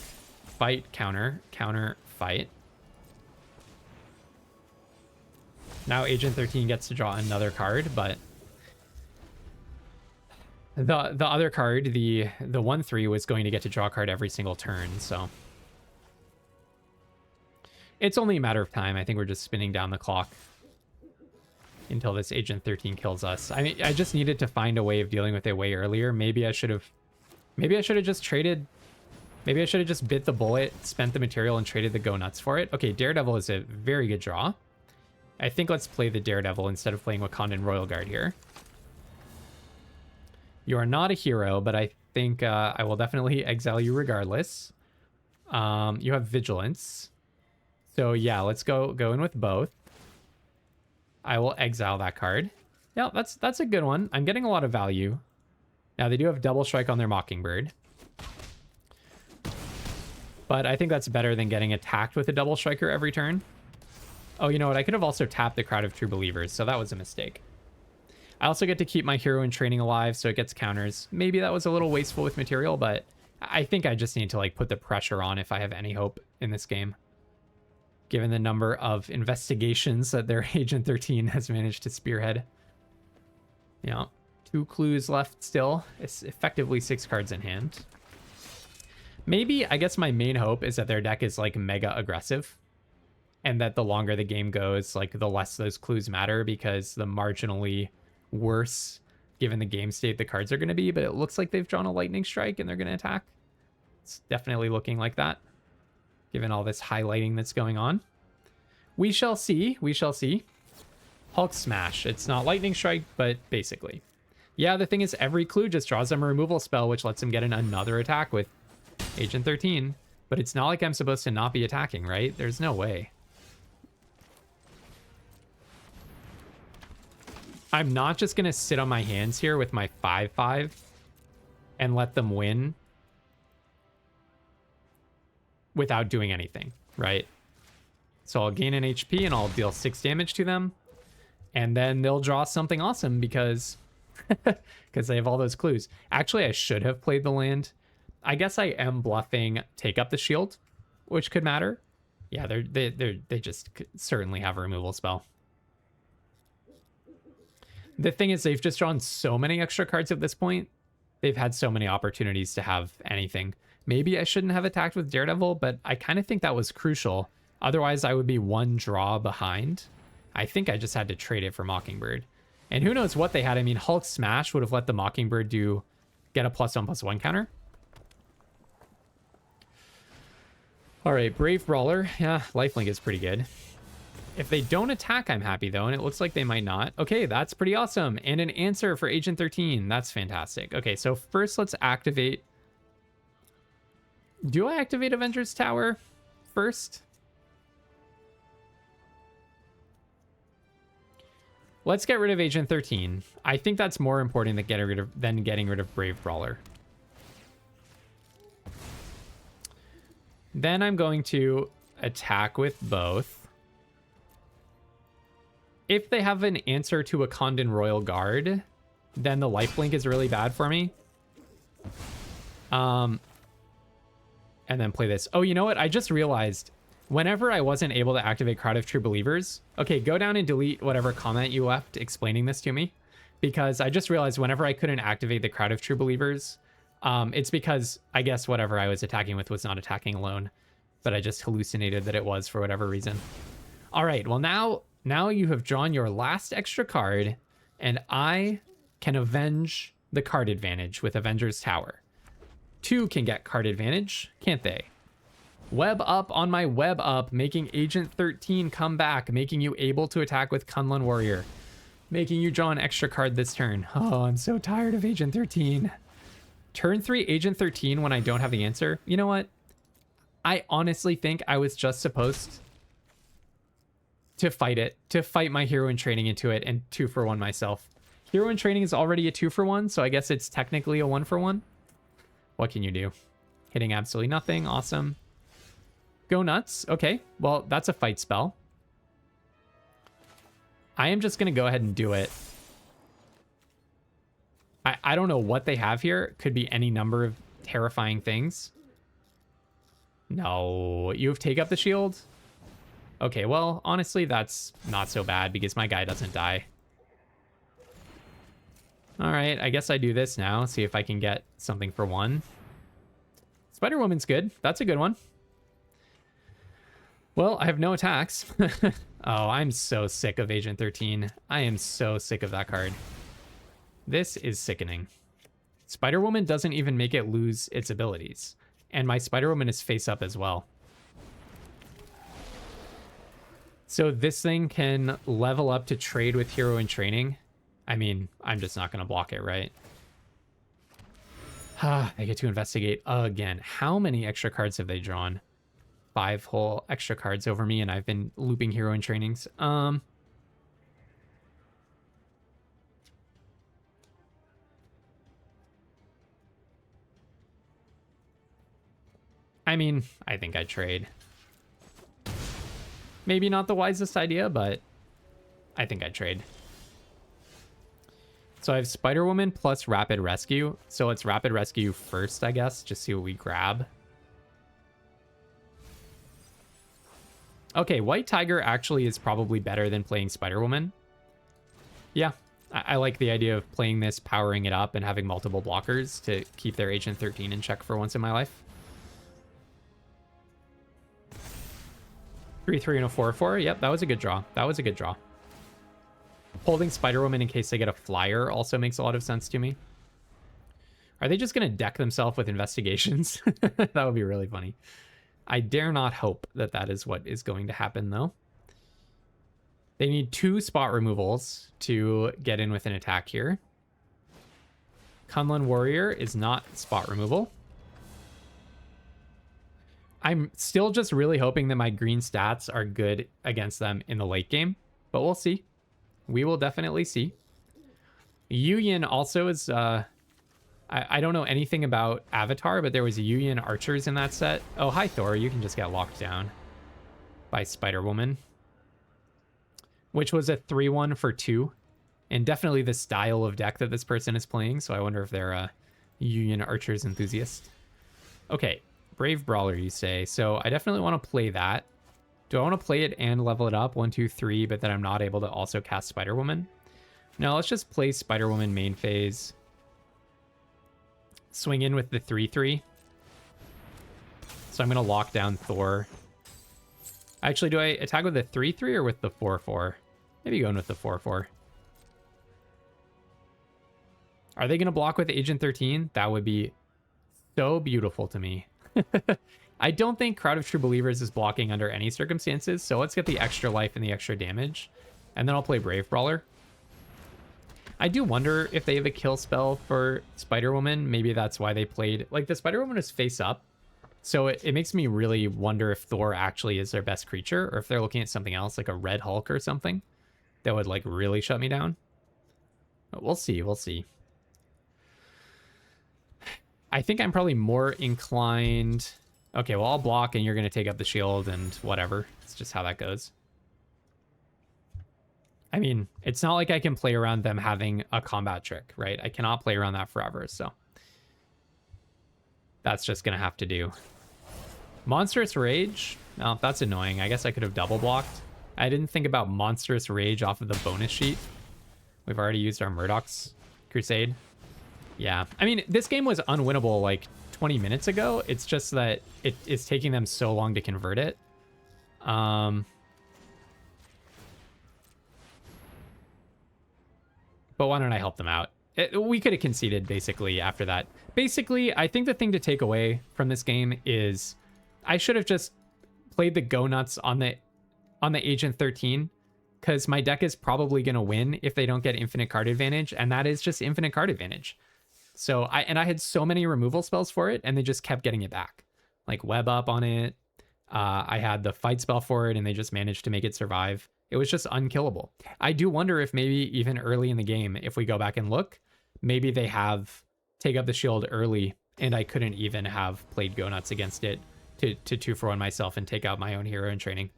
Speaker 1: Fight, counter, counter, fight. Now Agent 13 gets to draw another card, but the other card, the 1/3, was going to get to draw a card every single turn, so it's only a matter of time. I think we're just spinning down the clock until this Agent 13 kills us. I mean, I just needed to find a way of dealing with it way earlier. Maybe I should have just traded. Maybe I should have just bit the bullet, spent the material, and traded the Go Nuts for it. Okay, Daredevil is a very good draw. I think let's play the Daredevil instead of playing Wakandan Royal Guard here. You are not a hero, but I think I will definitely exile you regardless. You have Vigilance. So yeah, let's go in with both. I will exile that card. Yeah, that's a good one. I'm getting a lot of value. Now, they do have Double Strike on their Mockingbird. But I think that's better than getting attacked with a Double Striker every turn. Oh, you know what? I could have also tapped the Crowd of True Believers, so that was a mistake. I also get to keep my hero in training alive, so it gets counters. Maybe that was a little wasteful with material, but I think I just need to like put the pressure on if I have any hope in this game. Given the number of investigations that their Agent 13 has managed to spearhead. Yeah, 2 clues left still. It's effectively 6 cards in hand. Maybe, I guess my main hope is that their deck is like mega aggressive. And that the longer the game goes, like the less those clues matter, because the marginally worse, given the game state, the cards are going to be. But it looks like they've drawn a Lightning Strike and they're going to attack. It's definitely looking like that, given all this highlighting that's going on. We shall see. We shall see. Hulk Smash. It's not Lightning Strike, but basically. Yeah, the thing is, every clue just draws them a removal spell, which lets them get another attack with Agent 13. But it's not like I'm supposed to not be attacking, right? There's no way. I'm not just going to sit on my hands here with my 5/5 and let them win without doing anything, right? So I'll gain an HP and I'll deal 6 damage to them. And then they'll draw something awesome because they have all those clues. Actually, I should have played the land. I guess I am bluffing Take Up the Shield, which could matter. Yeah, they just certainly have a removal spell. The thing is, they've just drawn so many extra cards at this point. They've had so many opportunities to have anything. Maybe I shouldn't have attacked with Daredevil, but I kind of think that was crucial. Otherwise, I would be 1 draw behind. I think I just had to trade it for Mockingbird. And who knows what they had. I mean, Hulk Smash would have let the Mockingbird get a +1/+1 counter. All right, Brave Brawler. Yeah, Lifelink is pretty good. If they don't attack, I'm happy, though, and it looks like they might not. Okay, that's pretty awesome. And an answer for Agent 13. That's fantastic. Okay, so first let's activate... Do I activate Avengers Tower first? Let's get rid of Agent 13. I think that's more important than getting rid of Brave Brawler. Then I'm going to attack with both. If they have an answer to a Wakandan Royal Guard, then the lifelink is really bad for me. And then play this. Oh, you know what? I just realized whenever I wasn't able to activate Crowd of True Believers... Okay, go down and delete whatever comment you left explaining this to me. Because I just realized whenever I couldn't activate the Crowd of True Believers, it's because, I guess, whatever I was attacking with was not attacking alone. But I just hallucinated that it was for whatever reason. All right, well, now you have drawn your last extra card, and I can avenge the card advantage with Avengers Tower. 2 can get card advantage, can't they? Web up on my web up, making Agent 13 come back, making you able to attack with Kunlun Warrior, making you draw an extra card this turn. Oh, I'm so tired of Agent 13. Turn 3 Agent 13 when I don't have the answer. You know what? I honestly think I was just supposed to fight my hero in training into it and 2-for-1 myself. Hero in training is already a 2-for-1, so I guess it's technically a 1-for-1. What can you do? Hitting absolutely nothing. Awesome. Go nuts. Okay, well, that's a fight spell. I am just going to go ahead and do it. I don't know what they have here. Could be any number of terrifying things. No, you have take up the shield? Okay, well, honestly, that's not so bad because my guy doesn't die. All right, I guess I do this now. See if I can get something for one. Spider-Woman's good. That's a good one. Well, I have no attacks. Oh, I'm so sick of Agent 13. I am so sick of that card. This is sickening. Spider-Woman doesn't even make it lose its abilities. And my Spider-Woman is face up as well. So this thing can level up to trade with Hero in Training. I mean, I'm just not going to block it, right? I get to investigate again. How many extra cards have they drawn? 5 whole extra cards over me, and I've been looping Hero in Trainings. I mean, I think I'd trade. Maybe not the wisest idea, but I think I'd trade. So I have Spider-Woman plus Rapid Rescue. So let's Rapid Rescue first, I guess. Just see what we grab. Okay, White Tiger actually is probably better than playing Spider-Woman. Yeah, I like the idea of playing this, powering it up, and having multiple blockers to keep their Agent 13 in check for once in my life. 3/3 and a 4/4. Yep, that was a good draw. That was a good draw. Holding Spider-Woman in case they get a flyer also makes a lot of sense to me. Are they just going to deck themselves with investigations? That would be really funny. I dare not hope that that is what is going to happen, though. They need 2 spot removals to get in with an attack here. Kunlun Warrior is not spot removal. I'm still just really hoping that my green stats are good against them in the late game, but we'll see. We will definitely see. Yuyin also is... I don't know anything about Avatar, but there was Yuyin archers in that set. Oh, hi, Thor. You can just get locked down by Spider-Woman. Which was a 3/1 for 2. And definitely the style of deck that this person is playing, so I wonder if they're a Yuyin archers enthusiast. Okay, Brave Brawler, you say. So I definitely want to play that. Do I want to play it and level it up? 1, 2, 3, but then I'm not able to also cast Spider-Woman? No, let's just play Spider-Woman main phase. Swing in with the 3/3. So I'm going to lock down Thor. Actually, do I attack with the 3/3 or with the 4/4? Maybe going with the 4/4. Are they going to block with Agent 13? That would be so beautiful to me. I don't think Crowd of True Believers is blocking under any circumstances, so let's get the extra life and the extra damage. And then I'll play Brave Brawler. I do wonder if they have a kill spell for Spider-Woman. Maybe that's why they played... Like, the Spider-Woman is face up, so it makes me really wonder if Thor actually is their best creature, or if they're looking at something else, like a Red Hulk or something, that would, like, really shut me down. But we'll see, we'll see. I think I'm probably more inclined... Okay, well, I'll block, and you're going to take up the shield, and whatever. It's just how that goes. I mean, it's not like I can play around them having a combat trick, right? I cannot play around that forever, so... That's just going to have to do. Monstrous Rage? Oh, that's annoying. I guess I could have double blocked. I didn't think about Monstrous Rage off of the bonus sheet. We've already used our Murdoch's Crusade. Yeah. I mean, this game was unwinnable like 20 minutes ago. It's just that it is taking them so long to convert it. But why don't I help them out? We could have conceded, basically, after that. Basically, I think the thing to take away from this game is I should have just played the Go Nuts on the Agent 13, because my deck is probably going to win if they don't get infinite card advantage, and that is just infinite card advantage. So I had so many removal spells for it, and they just kept getting it back. Like Web Up on it. I had the Fight spell for it, and they just managed to make it survive. It was just unkillable. I do wonder if maybe even early in the game, if we go back and look, maybe they have take up the shield early, and I couldn't even have played Go Nuts against it to 2-for-1 myself and take out my own hero in training.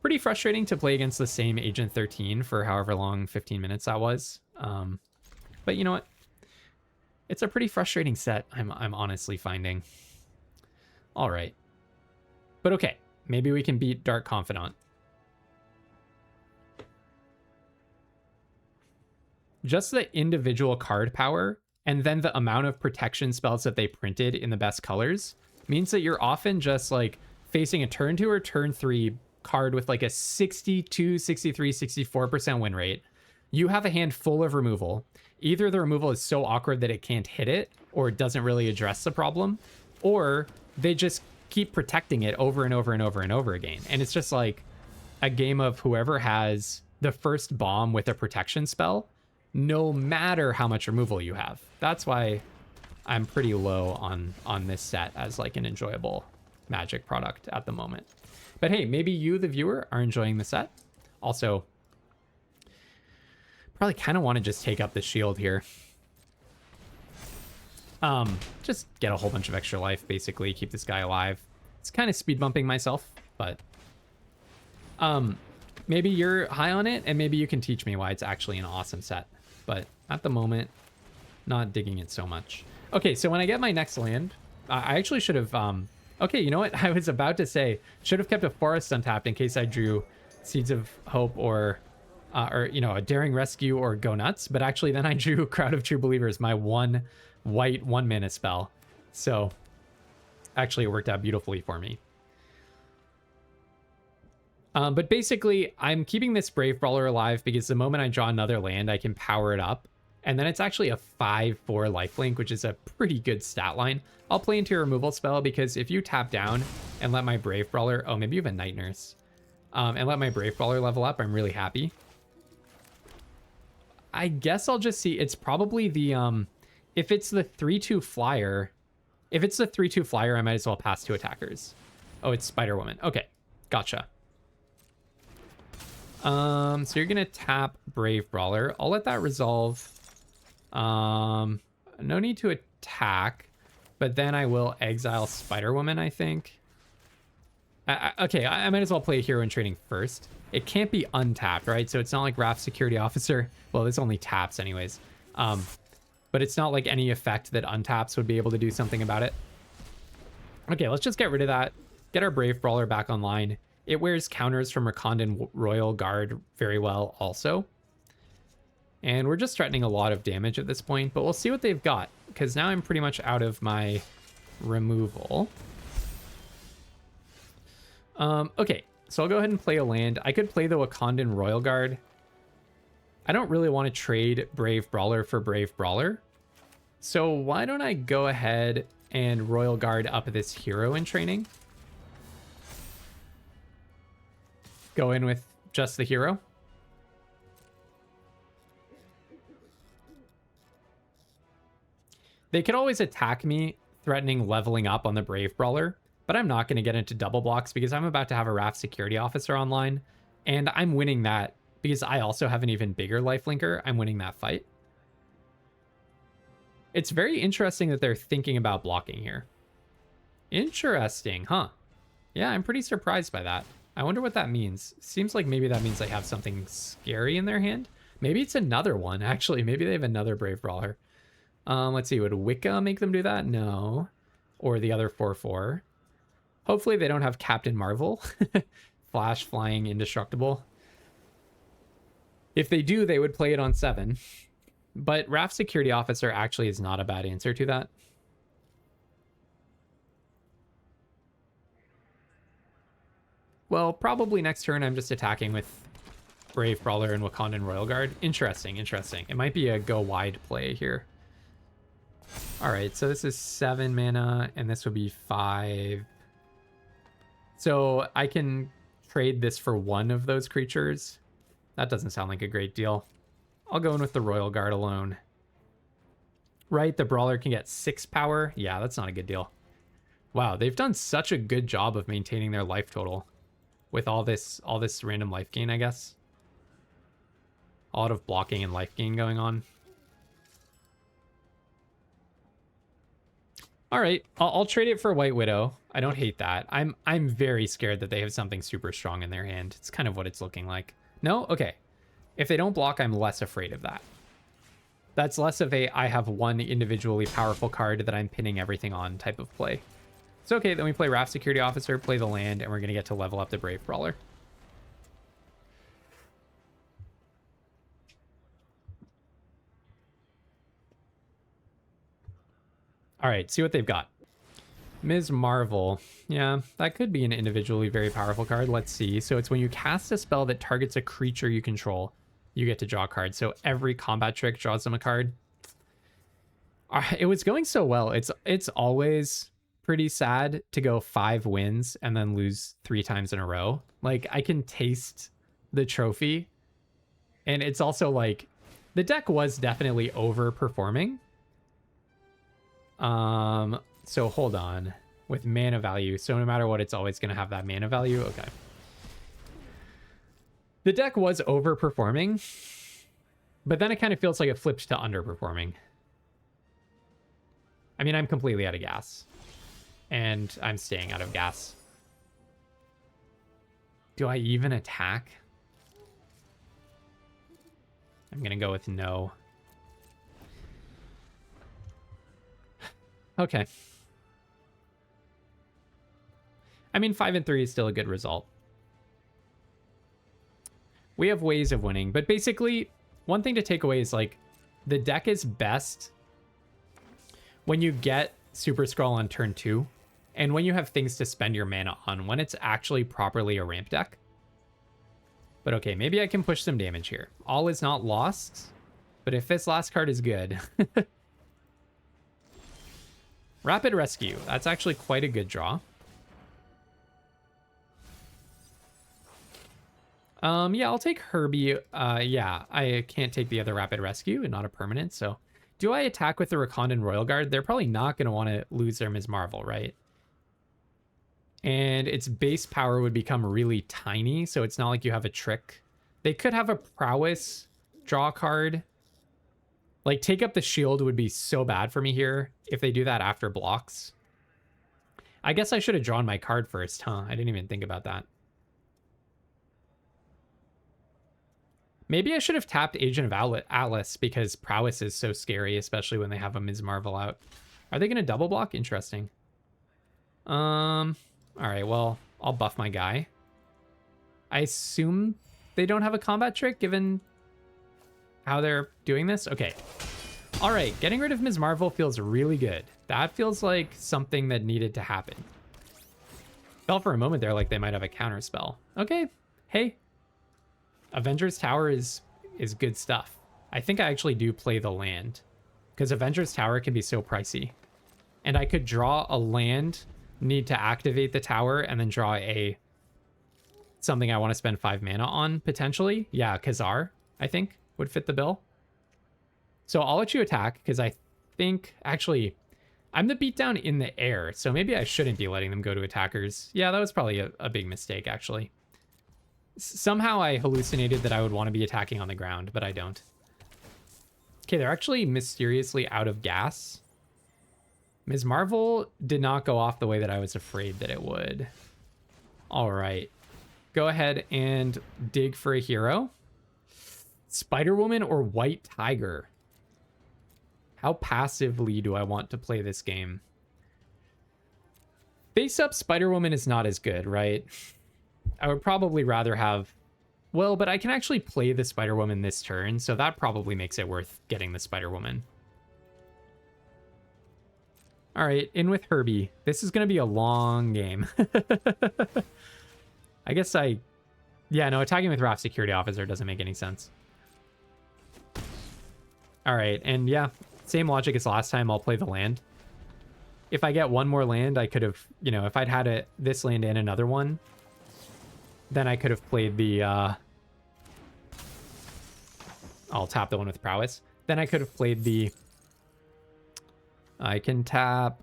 Speaker 1: Pretty frustrating to play against the same Agent 13 for however long, 15 minutes that was. But you know what? It's a pretty frustrating set, I'm honestly finding. All right. But okay, maybe we can beat Dark Confidant. Just the individual card power and then the amount of protection spells that they printed in the best colors means that you're often just like facing a turn 2 or turn 3 card with like a 62, 63, 64% win rate. You have a hand full of removal. Either the removal is so awkward that it can't hit it or it doesn't really address the problem, or they just keep protecting it over and over and over and over again. And it's just like a game of whoever has the first bomb with a protection spell, no matter how much removal you have. That's why I'm pretty low on this set as like an enjoyable Magic product at the moment. But hey, maybe you, the viewer, are enjoying the set. Also, probably kind of want to just take up the shield here. Just get a whole bunch of extra life, basically, keep this guy alive. It's kind of speed bumping myself, but maybe you're high on it, and maybe you can teach me why it's actually an awesome set. But at the moment, not digging it so much. Okay, so when I get my next land, I actually should have... okay, you know what? I was about to say, should have kept a forest untapped in case I drew Seeds of Hope or you know, a Daring Rescue or Go Nuts. But actually, then I drew Crowd of True Believers, my one white 1-mana spell. So actually, it worked out beautifully for me. But basically, I'm keeping this Brave Brawler alive because the moment I draw another land, I can power it up. And then it's actually a 5/4 lifelink, which is a pretty good stat line. I'll play into your removal spell because if you tap down and let my Brave Brawler... Oh, maybe you have a Night Nurse. And let my Brave Brawler level up, I'm really happy. I guess I'll just see. It's probably the... if it's the 3/2 flyer... If it's the 3/2 flyer, I might as well pass 2 attackers. Oh, it's Spider-Woman. Okay, gotcha. So you're going to tap Brave Brawler. I'll let that resolve... no need to attack, but then I will exile Spider-Woman, I think. Okay, I might as well play Hero in Training first. It can't be untapped, right? So it's not like Raft Security Officer. Well, this only taps anyways. But it's not like any effect that untaps would be able to do something about it. Okay, let's just get rid of that. Get our Brave Brawler back online. It wears counters from Rakondan Royal Guard very well also. And we're just threatening a lot of damage at this point, but we'll see what they've got, because now I'm pretty much out of my removal. Okay, so I'll go ahead and play a land. I could play the Wakandan Royal Guard. I don't really want to trade Brave Brawler for Brave Brawler. So why don't I go ahead and Royal Guard up this Hero in Training? Go in with just the Hero. They could always attack me, threatening leveling up on the Brave Brawler, but I'm not going to get into double blocks because I'm about to have a Raft Security Officer online, and I'm winning that because I also have an even bigger lifelinker. I'm winning that fight. It's very interesting that they're thinking about blocking here. Interesting, huh? Yeah, I'm pretty surprised by that. I wonder what that means. Seems like maybe that means they have something scary in their hand. Maybe it's another one, actually. Maybe they have another Brave Brawler. Let's see, would Wicca make them do that? No. Or the other 4/4. Hopefully they don't have Captain Marvel. Flash, flying, indestructible. If they do, they would play it on 7. But Raft Security Officer actually is not a bad answer to that. Well, probably next turn I'm just attacking with Brave Brawler and Wakandan Royal Guard. Interesting, interesting. It might be a go wide play here. All right, so this is 7 mana, and this would be 5. So I can trade this for one of those creatures. That doesn't sound like a great deal. I'll go in with the Royal Guard alone. Right, the Brawler can get 6 power. Yeah, that's not a good deal. Wow, they've done such a good job of maintaining their life total with all this random life gain, I guess. A lot of blocking and life gain going on. All right, I'll trade it for White Widow. I don't hate that. I'm very scared that they have something super strong in their hand. It's kind of what it's looking like. No? Okay. If they don't block, I'm less afraid of that. That's less of a I have one individually powerful card that I'm pinning everything on type of play. It's okay, then we play Raft Security Officer, play the land, and we're going to get to level up the Brave Brawler. All right, see what they've got. Ms. Marvel. Yeah, that could be an individually very powerful card. Let's see. So it's when you cast a spell that targets a creature you control, you get to draw a card. So every combat trick draws them a card. It was going so well. It's always pretty sad to go 5 wins and then lose 3 times in a row. Like, I can taste the trophy. And it's also like, the deck was definitely overperforming. So hold on. With mana value, so no matter what, it's always going to have that mana value. Okay. The deck was overperforming, but then it kind of feels like it flipped to underperforming. I mean, I'm completely out of gas, and I'm staying out of gas. Do I even attack? I'm going to go with no. Okay. I mean, 5-3 is still a good result. We have ways of winning, but basically, one thing to take away is, like, the deck is best when you get Super Skrull on turn 2, and when you have things to spend your mana on, when it's actually properly a ramp deck. But okay, maybe I can push some damage here. All is not lost, but if this last card is good... Rapid Rescue. That's actually quite a good draw. Yeah, I'll take Herbie. Yeah, I can't take the other Rapid Rescue and not a permanent, so... Do I attack with the Rakondan Royal Guard? They're probably not going to want to lose their Ms. Marvel, right? And its base power would become really tiny, so it's not like you have a trick. They could have a Prowess draw card. Like, Take Up the Shield would be so bad for me here if they do that after blocks. I guess I should have drawn my card first, huh? I didn't even think about that. Maybe I should have tapped Agent of Atlas because Prowess is so scary, especially when they have a Ms. Marvel out. Are they going to double block? Interesting. All right, well, I'll buff my guy. I assume they don't have a combat trick given how they're doing this. Okay. All right, getting rid of Ms. Marvel feels really good. That feels like something that needed to happen. Felt for a moment there like they might have a counter spell. Okay, hey. Avengers Tower is good stuff. I think I actually do play the land because Avengers Tower can be so pricey. And I could draw a land, need to activate the tower, and then draw something I want to spend 5 mana on, potentially. Yeah, Khazar, I think, would fit the bill. So I'll let you attack because I think, actually, I'm the beatdown in the air, so maybe I shouldn't be letting them go to attackers. Yeah, that was probably a big mistake, actually. Somehow I hallucinated that I would want to be attacking on the ground, but I don't. Okay, they're actually mysteriously out of gas. Ms. Marvel did not go off the way that I was afraid that it would. All right. Go ahead and dig for a hero. Spider-Woman or White Tiger? How passively do I want to play this game? Face up Spider-Woman is not as good, right? I would probably rather have... Well, but I can actually play the Spider-Woman this turn, so that probably makes it worth getting the Spider-Woman. All right, in with Herbie. This is going to be a long game. I guess Yeah, no, attacking with Raft Security Officer doesn't make any sense. All right, and yeah, same logic as last time. I'll play the land. If I get one more land, I could have... You know, if I'd had this land and another one... Then I could have played the, I'll tap the one with Prowess. Then I could have played the... I can tap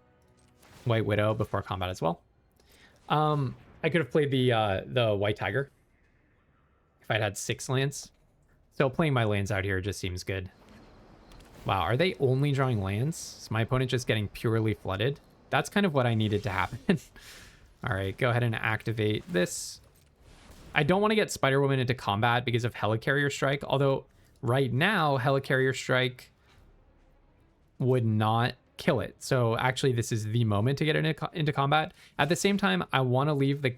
Speaker 1: White Widow before combat as well. I could have played the White Tiger if I'd had 6 lands. So playing my lands out here just seems good. Wow, are they only drawing lands? Is my opponent just getting purely flooded? that's kind of what I needed to happen. All right, go ahead and activate this. I don't want to get Spider-Woman into combat because of Helicarrier Strike, although right now Helicarrier Strike would not kill it. So actually this is the moment to get it into combat. At the same time, I want to leave the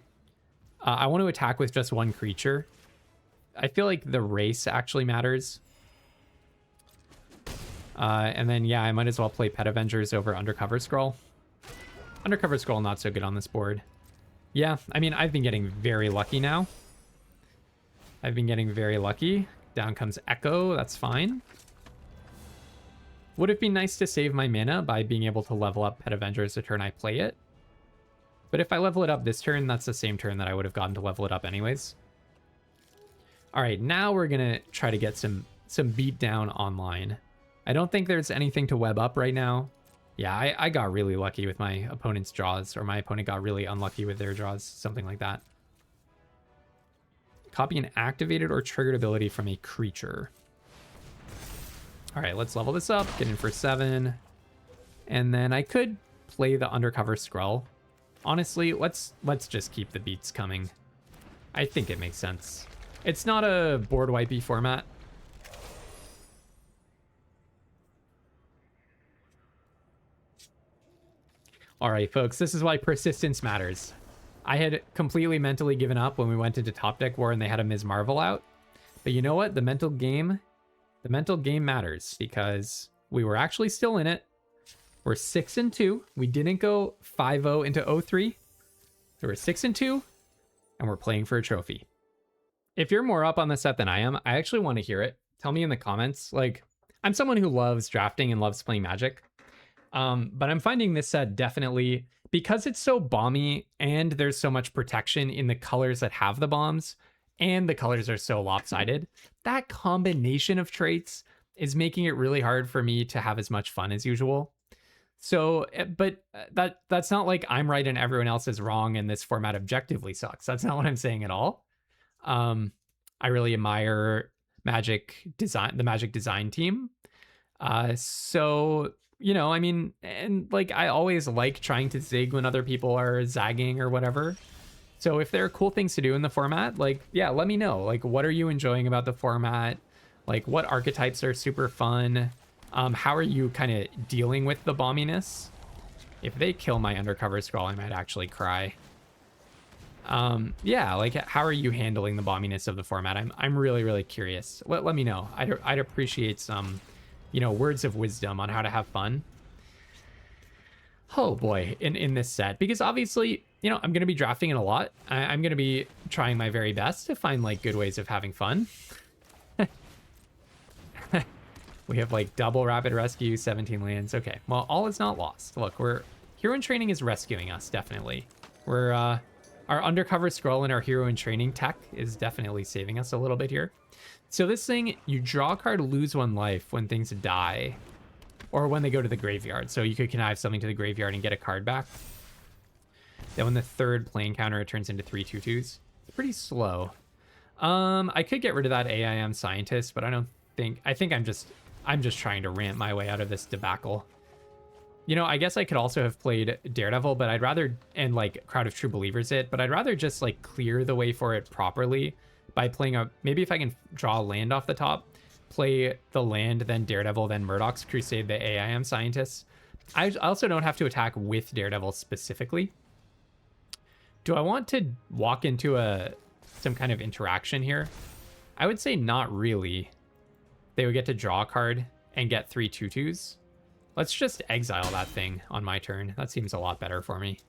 Speaker 1: I want to attack with just one creature. I feel like the race actually matters. And then yeah, I might as well play Pet Avengers over Undercover Skrull. Undercover Skrull not so good on this board. Yeah, I mean, I've been getting very lucky now. I've been getting very lucky. Down comes Echo, that's fine. Would it be nice to save my mana by being able to level up Pet Avengers the turn I play it? But if I level it up this turn, that's the same turn that I would have gotten to level it up anyways. All right, now we're gonna try to get some beatdown online. I don't think there's anything to web up right now. Yeah, I got really lucky with my opponent's draws, or my opponent got really unlucky with their draws, something like that. Copy an activated or triggered ability from a creature. All right, let's level this up, get in for 7. And then I could play the Undercover Skrull. Honestly, let's just keep the beats coming. I think it makes sense. It's not a board wipey format. All right, folks, this is why persistence matters. I had completely mentally given up when we went into Top Deck War and they had a Ms. Marvel out. But you know what? The mental game matters because we were actually still in it. We're 6-2. We didn't go 5-0 into 0-3. So we're 6-2, and we're playing for a trophy. If you're more up on the set than I am, I actually want to hear it. Tell me in the comments. Like, I'm someone who loves drafting and loves playing Magic. But I'm finding this set definitely, because it's so bomby and there's so much protection in the colors that have the bombs, and the colors are so lopsided, that combination of traits is making it really hard for me to have as much fun as usual. So, but that's not like I'm right and everyone else is wrong and this format objectively sucks. That's not what I'm saying at all. I really admire the Magic design team. So, you know, I mean, and like, I always like trying to zig when other people are zagging or whatever. So if there are cool things to do in the format, like, yeah, let me know. Like, what are you enjoying about the format? Like, what archetypes are super fun? How are you kind of dealing with the bomminess? If they kill my Undercover Skrull, I might actually cry. Yeah, like, how are you handling the bomminess of the format? I'm really, really curious. Let me know. I'd appreciate some, you know, words of wisdom on how to have fun. Oh boy, in this set, because obviously, you know, I'm going to be drafting it a lot. I'm going to be trying my very best to find like good ways of having fun. We have like double rapid rescue, 17 lands. Okay, well, all is not lost. Look, Hero in Training is rescuing us, definitely. Our Undercover Skrull and our Hero in Training tech is definitely saving us a little bit here. So this thing, you draw a card, lose 1 life when things die, or when they go to the graveyard. So you could connive something to the graveyard and get a card back. Then when the 3rd plane counter, it turns into 3 2/2s. It's pretty slow. I could get rid of that AIM Scientist, but I think I'm just trying to rant my way out of this debacle. You know, I guess I could also have played Daredevil, but I'd rather, and like Crowd of True Believers but I'd rather just like clear the way for it properly by playing maybe if I can draw a land off the top, play the land, then Daredevil, then Murdoch's Crusade, the AIM Scientists. I also don't have to attack with Daredevil specifically. Do I want to walk into some kind of interaction here? I would say not really. They would get to draw a card and get 3 2/2s. Let's just exile that thing on my turn. That seems a lot better for me.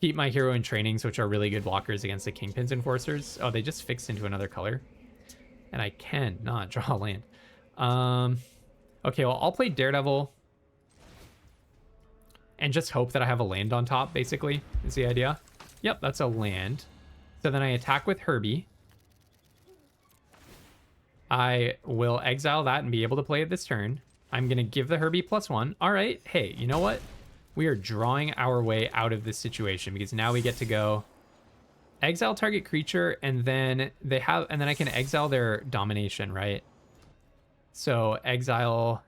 Speaker 1: Keep my Hero in Trainings, which are really good blockers against the Kingpin's Enforcers. Oh, they just fixed into another color. And I cannot draw a land. Okay, well, I'll play Daredevil. And just hope that I have a land on top, basically, is the idea. Yep, that's a land. So then I attack with Herbie. I will exile that and be able to play it this turn. I'm going to give the Herbie +1. All right. Hey, you know what? We are drawing our way out of this situation because now we get to go exile target creature, and then I can exile their domination, right? So exile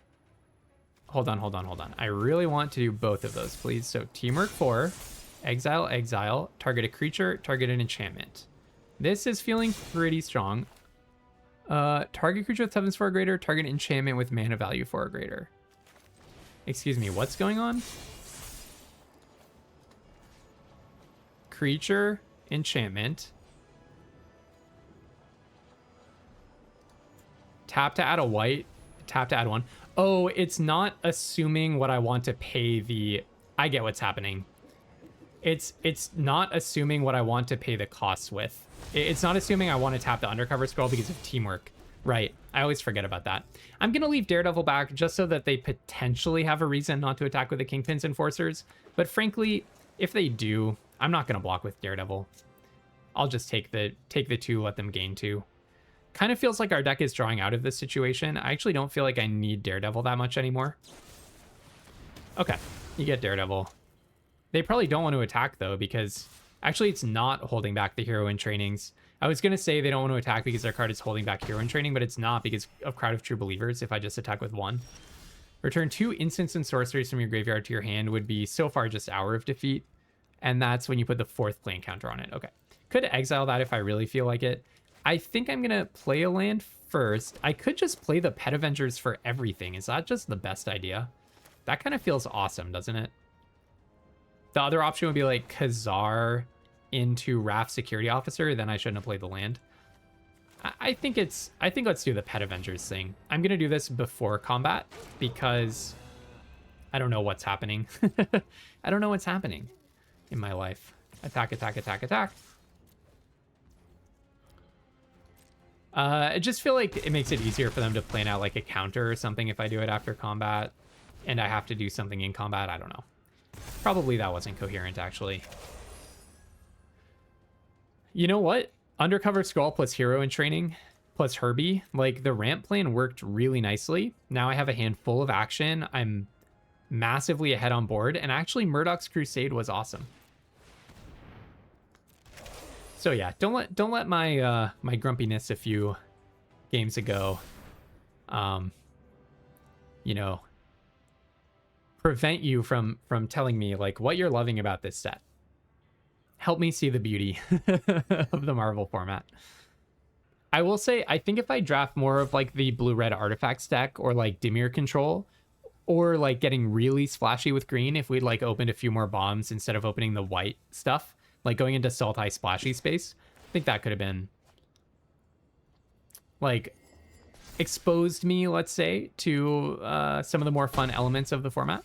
Speaker 1: hold on. I really want to do both of those, please. So teamwork 4, exile, target a creature, target an enchantment. This is feeling pretty strong. Target creature with toughness 4 or greater, target enchantment with mana value 4 or greater. Excuse me, what's going on? Creature, enchantment. Tap to add a white, tap to add 1. Oh, it's not assuming what I want to pay the... I get what's happening. It's not assuming what I want to pay the costs with. It's not assuming I want to tap the Undercover Skrull because of teamwork. Right. I always forget about that. I'm going to leave Daredevil back just so that they potentially have a reason not to attack with the Kingpin's Enforcers. But frankly, if they do, I'm not going to block with Daredevil. I'll just take the 2, let them gain 2. Kind of feels like our deck is drawing out of this situation. I actually don't feel like I need Daredevil that much anymore. Okay, you get Daredevil. They probably don't want to attack, though, because... Actually, it's not holding back the Hero in Trainings. I was going to say they don't want to attack because their card is holding back Hero in Training, but it's not because of Crowd of True Believers if I just attack with 1. Return 2 instants and sorceries from your graveyard to your hand would be so far just Hour of Defeat. And that's when you put the 4th plane counter on it. Okay. Could exile that if I really feel like it. I think I'm going to play a land first. I could just play the Pet Avengers for everything. Is that just the best idea? That kind of feels awesome, doesn't it? The other option would be like Khazar into Raft Security Officer. Then I shouldn't have played the land. I think let's do the Pet Avengers thing. I'm going to do this before combat because I don't know what's happening. I don't know what's happening in my life. Attack. I just feel like it makes it easier for them to plan out like a counter or something if I do it after combat and I have to do something in combat. I don't know. Probably that wasn't coherent, actually. You know what? Undercover Skrull plus Hero in Training plus Herbie. Like, the ramp plan worked really nicely. Now I have a handful of action. I'm massively ahead on board. And actually, Murdoch's Crusade was awesome. So yeah, don't let my my grumpiness a few games ago, you know, prevent you from telling me like what you're loving about this set. Help me see the beauty of the Marvel format. I will say, I think if I draft more of like the blue-red artifacts deck or like Dimir control, or like getting really splashy with green, if we'd like opened a few more bombs instead of opening the white stuff, like going into Sultai splashy space, I think that could have been like exposed me, let's say, to some of the more fun elements of the format.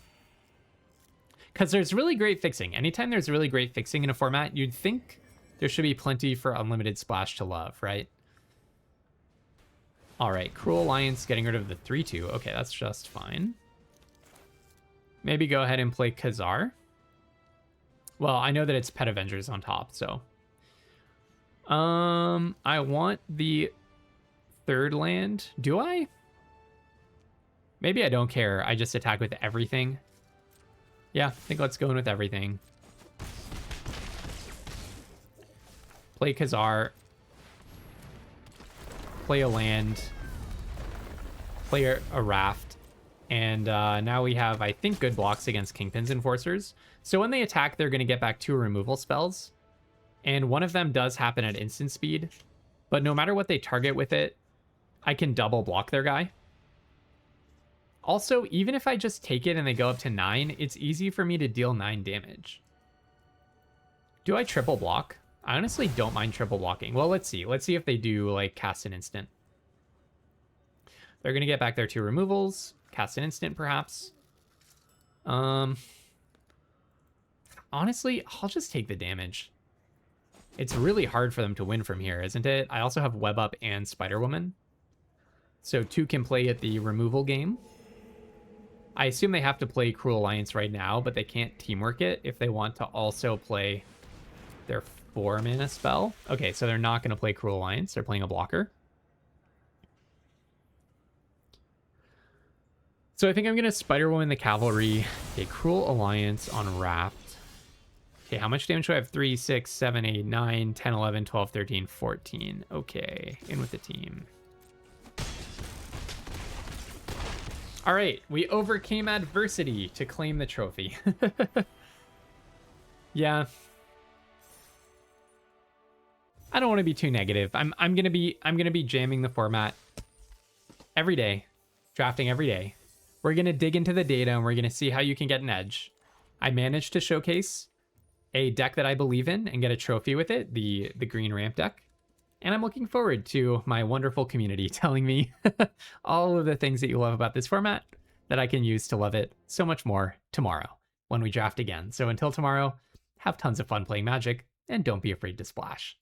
Speaker 1: Because there's really great fixing. Anytime there's really great fixing in a format, you'd think there should be plenty for unlimited splash to love, right? All right, Cruel Alliance getting rid of the 3-2. Okay, that's just fine. Maybe go ahead and play Khazar. Well, I know that it's Pet Avengers on top, so. I want the 3rd land. Do I? Maybe I don't care. I just attack with everything. Yeah, I think let's go in with everything. Play Khazar. Play a land. Play a Raft. And now we have, I think, good blocks against Kingpin's Enforcers. So when they attack, they're going to get back 2 removal spells. And one of them does happen at instant speed. But no matter what they target with it, I can double block their guy. Also, even if I just take it and they go up to 9, it's easy for me to deal 9 damage. Do I triple block? I honestly don't mind triple blocking. Well, let's see. Let's see if they do, like, cast an instant. They're going to get back their 2 removals. Cast an instant, perhaps. Honestly, I'll just take the damage. It's really hard for them to win from here, isn't it? I also have Web Up and Spider-Woman. So 2 can play at the removal game. I assume they have to play Cruel Alliance right now, but they can't teamwork it if they want to also play their 4-mana spell. Okay, so they're not going to play Cruel Alliance. They're playing a blocker. So I think I'm going to Spider-Woman the Cavalry, a Cruel Alliance on Raft. Okay, how much damage do I have? 3, 6, 7, 8, 9, 10, 11, 12, 13, 14. Okay, in with the team. All right, we overcame adversity to claim the trophy. Yeah. I don't want to be too negative. I'm gonna be jamming the format every day, drafting every day. We're gonna dig into the data and we're gonna see how you can get an edge. I managed to showcase a deck that I believe in and get a trophy with it, the green ramp deck. And I'm looking forward to my wonderful community telling me all of the things that you love about this format that I can use to love it so much more tomorrow when we draft again. So until tomorrow, have tons of fun playing Magic and don't be afraid to splash.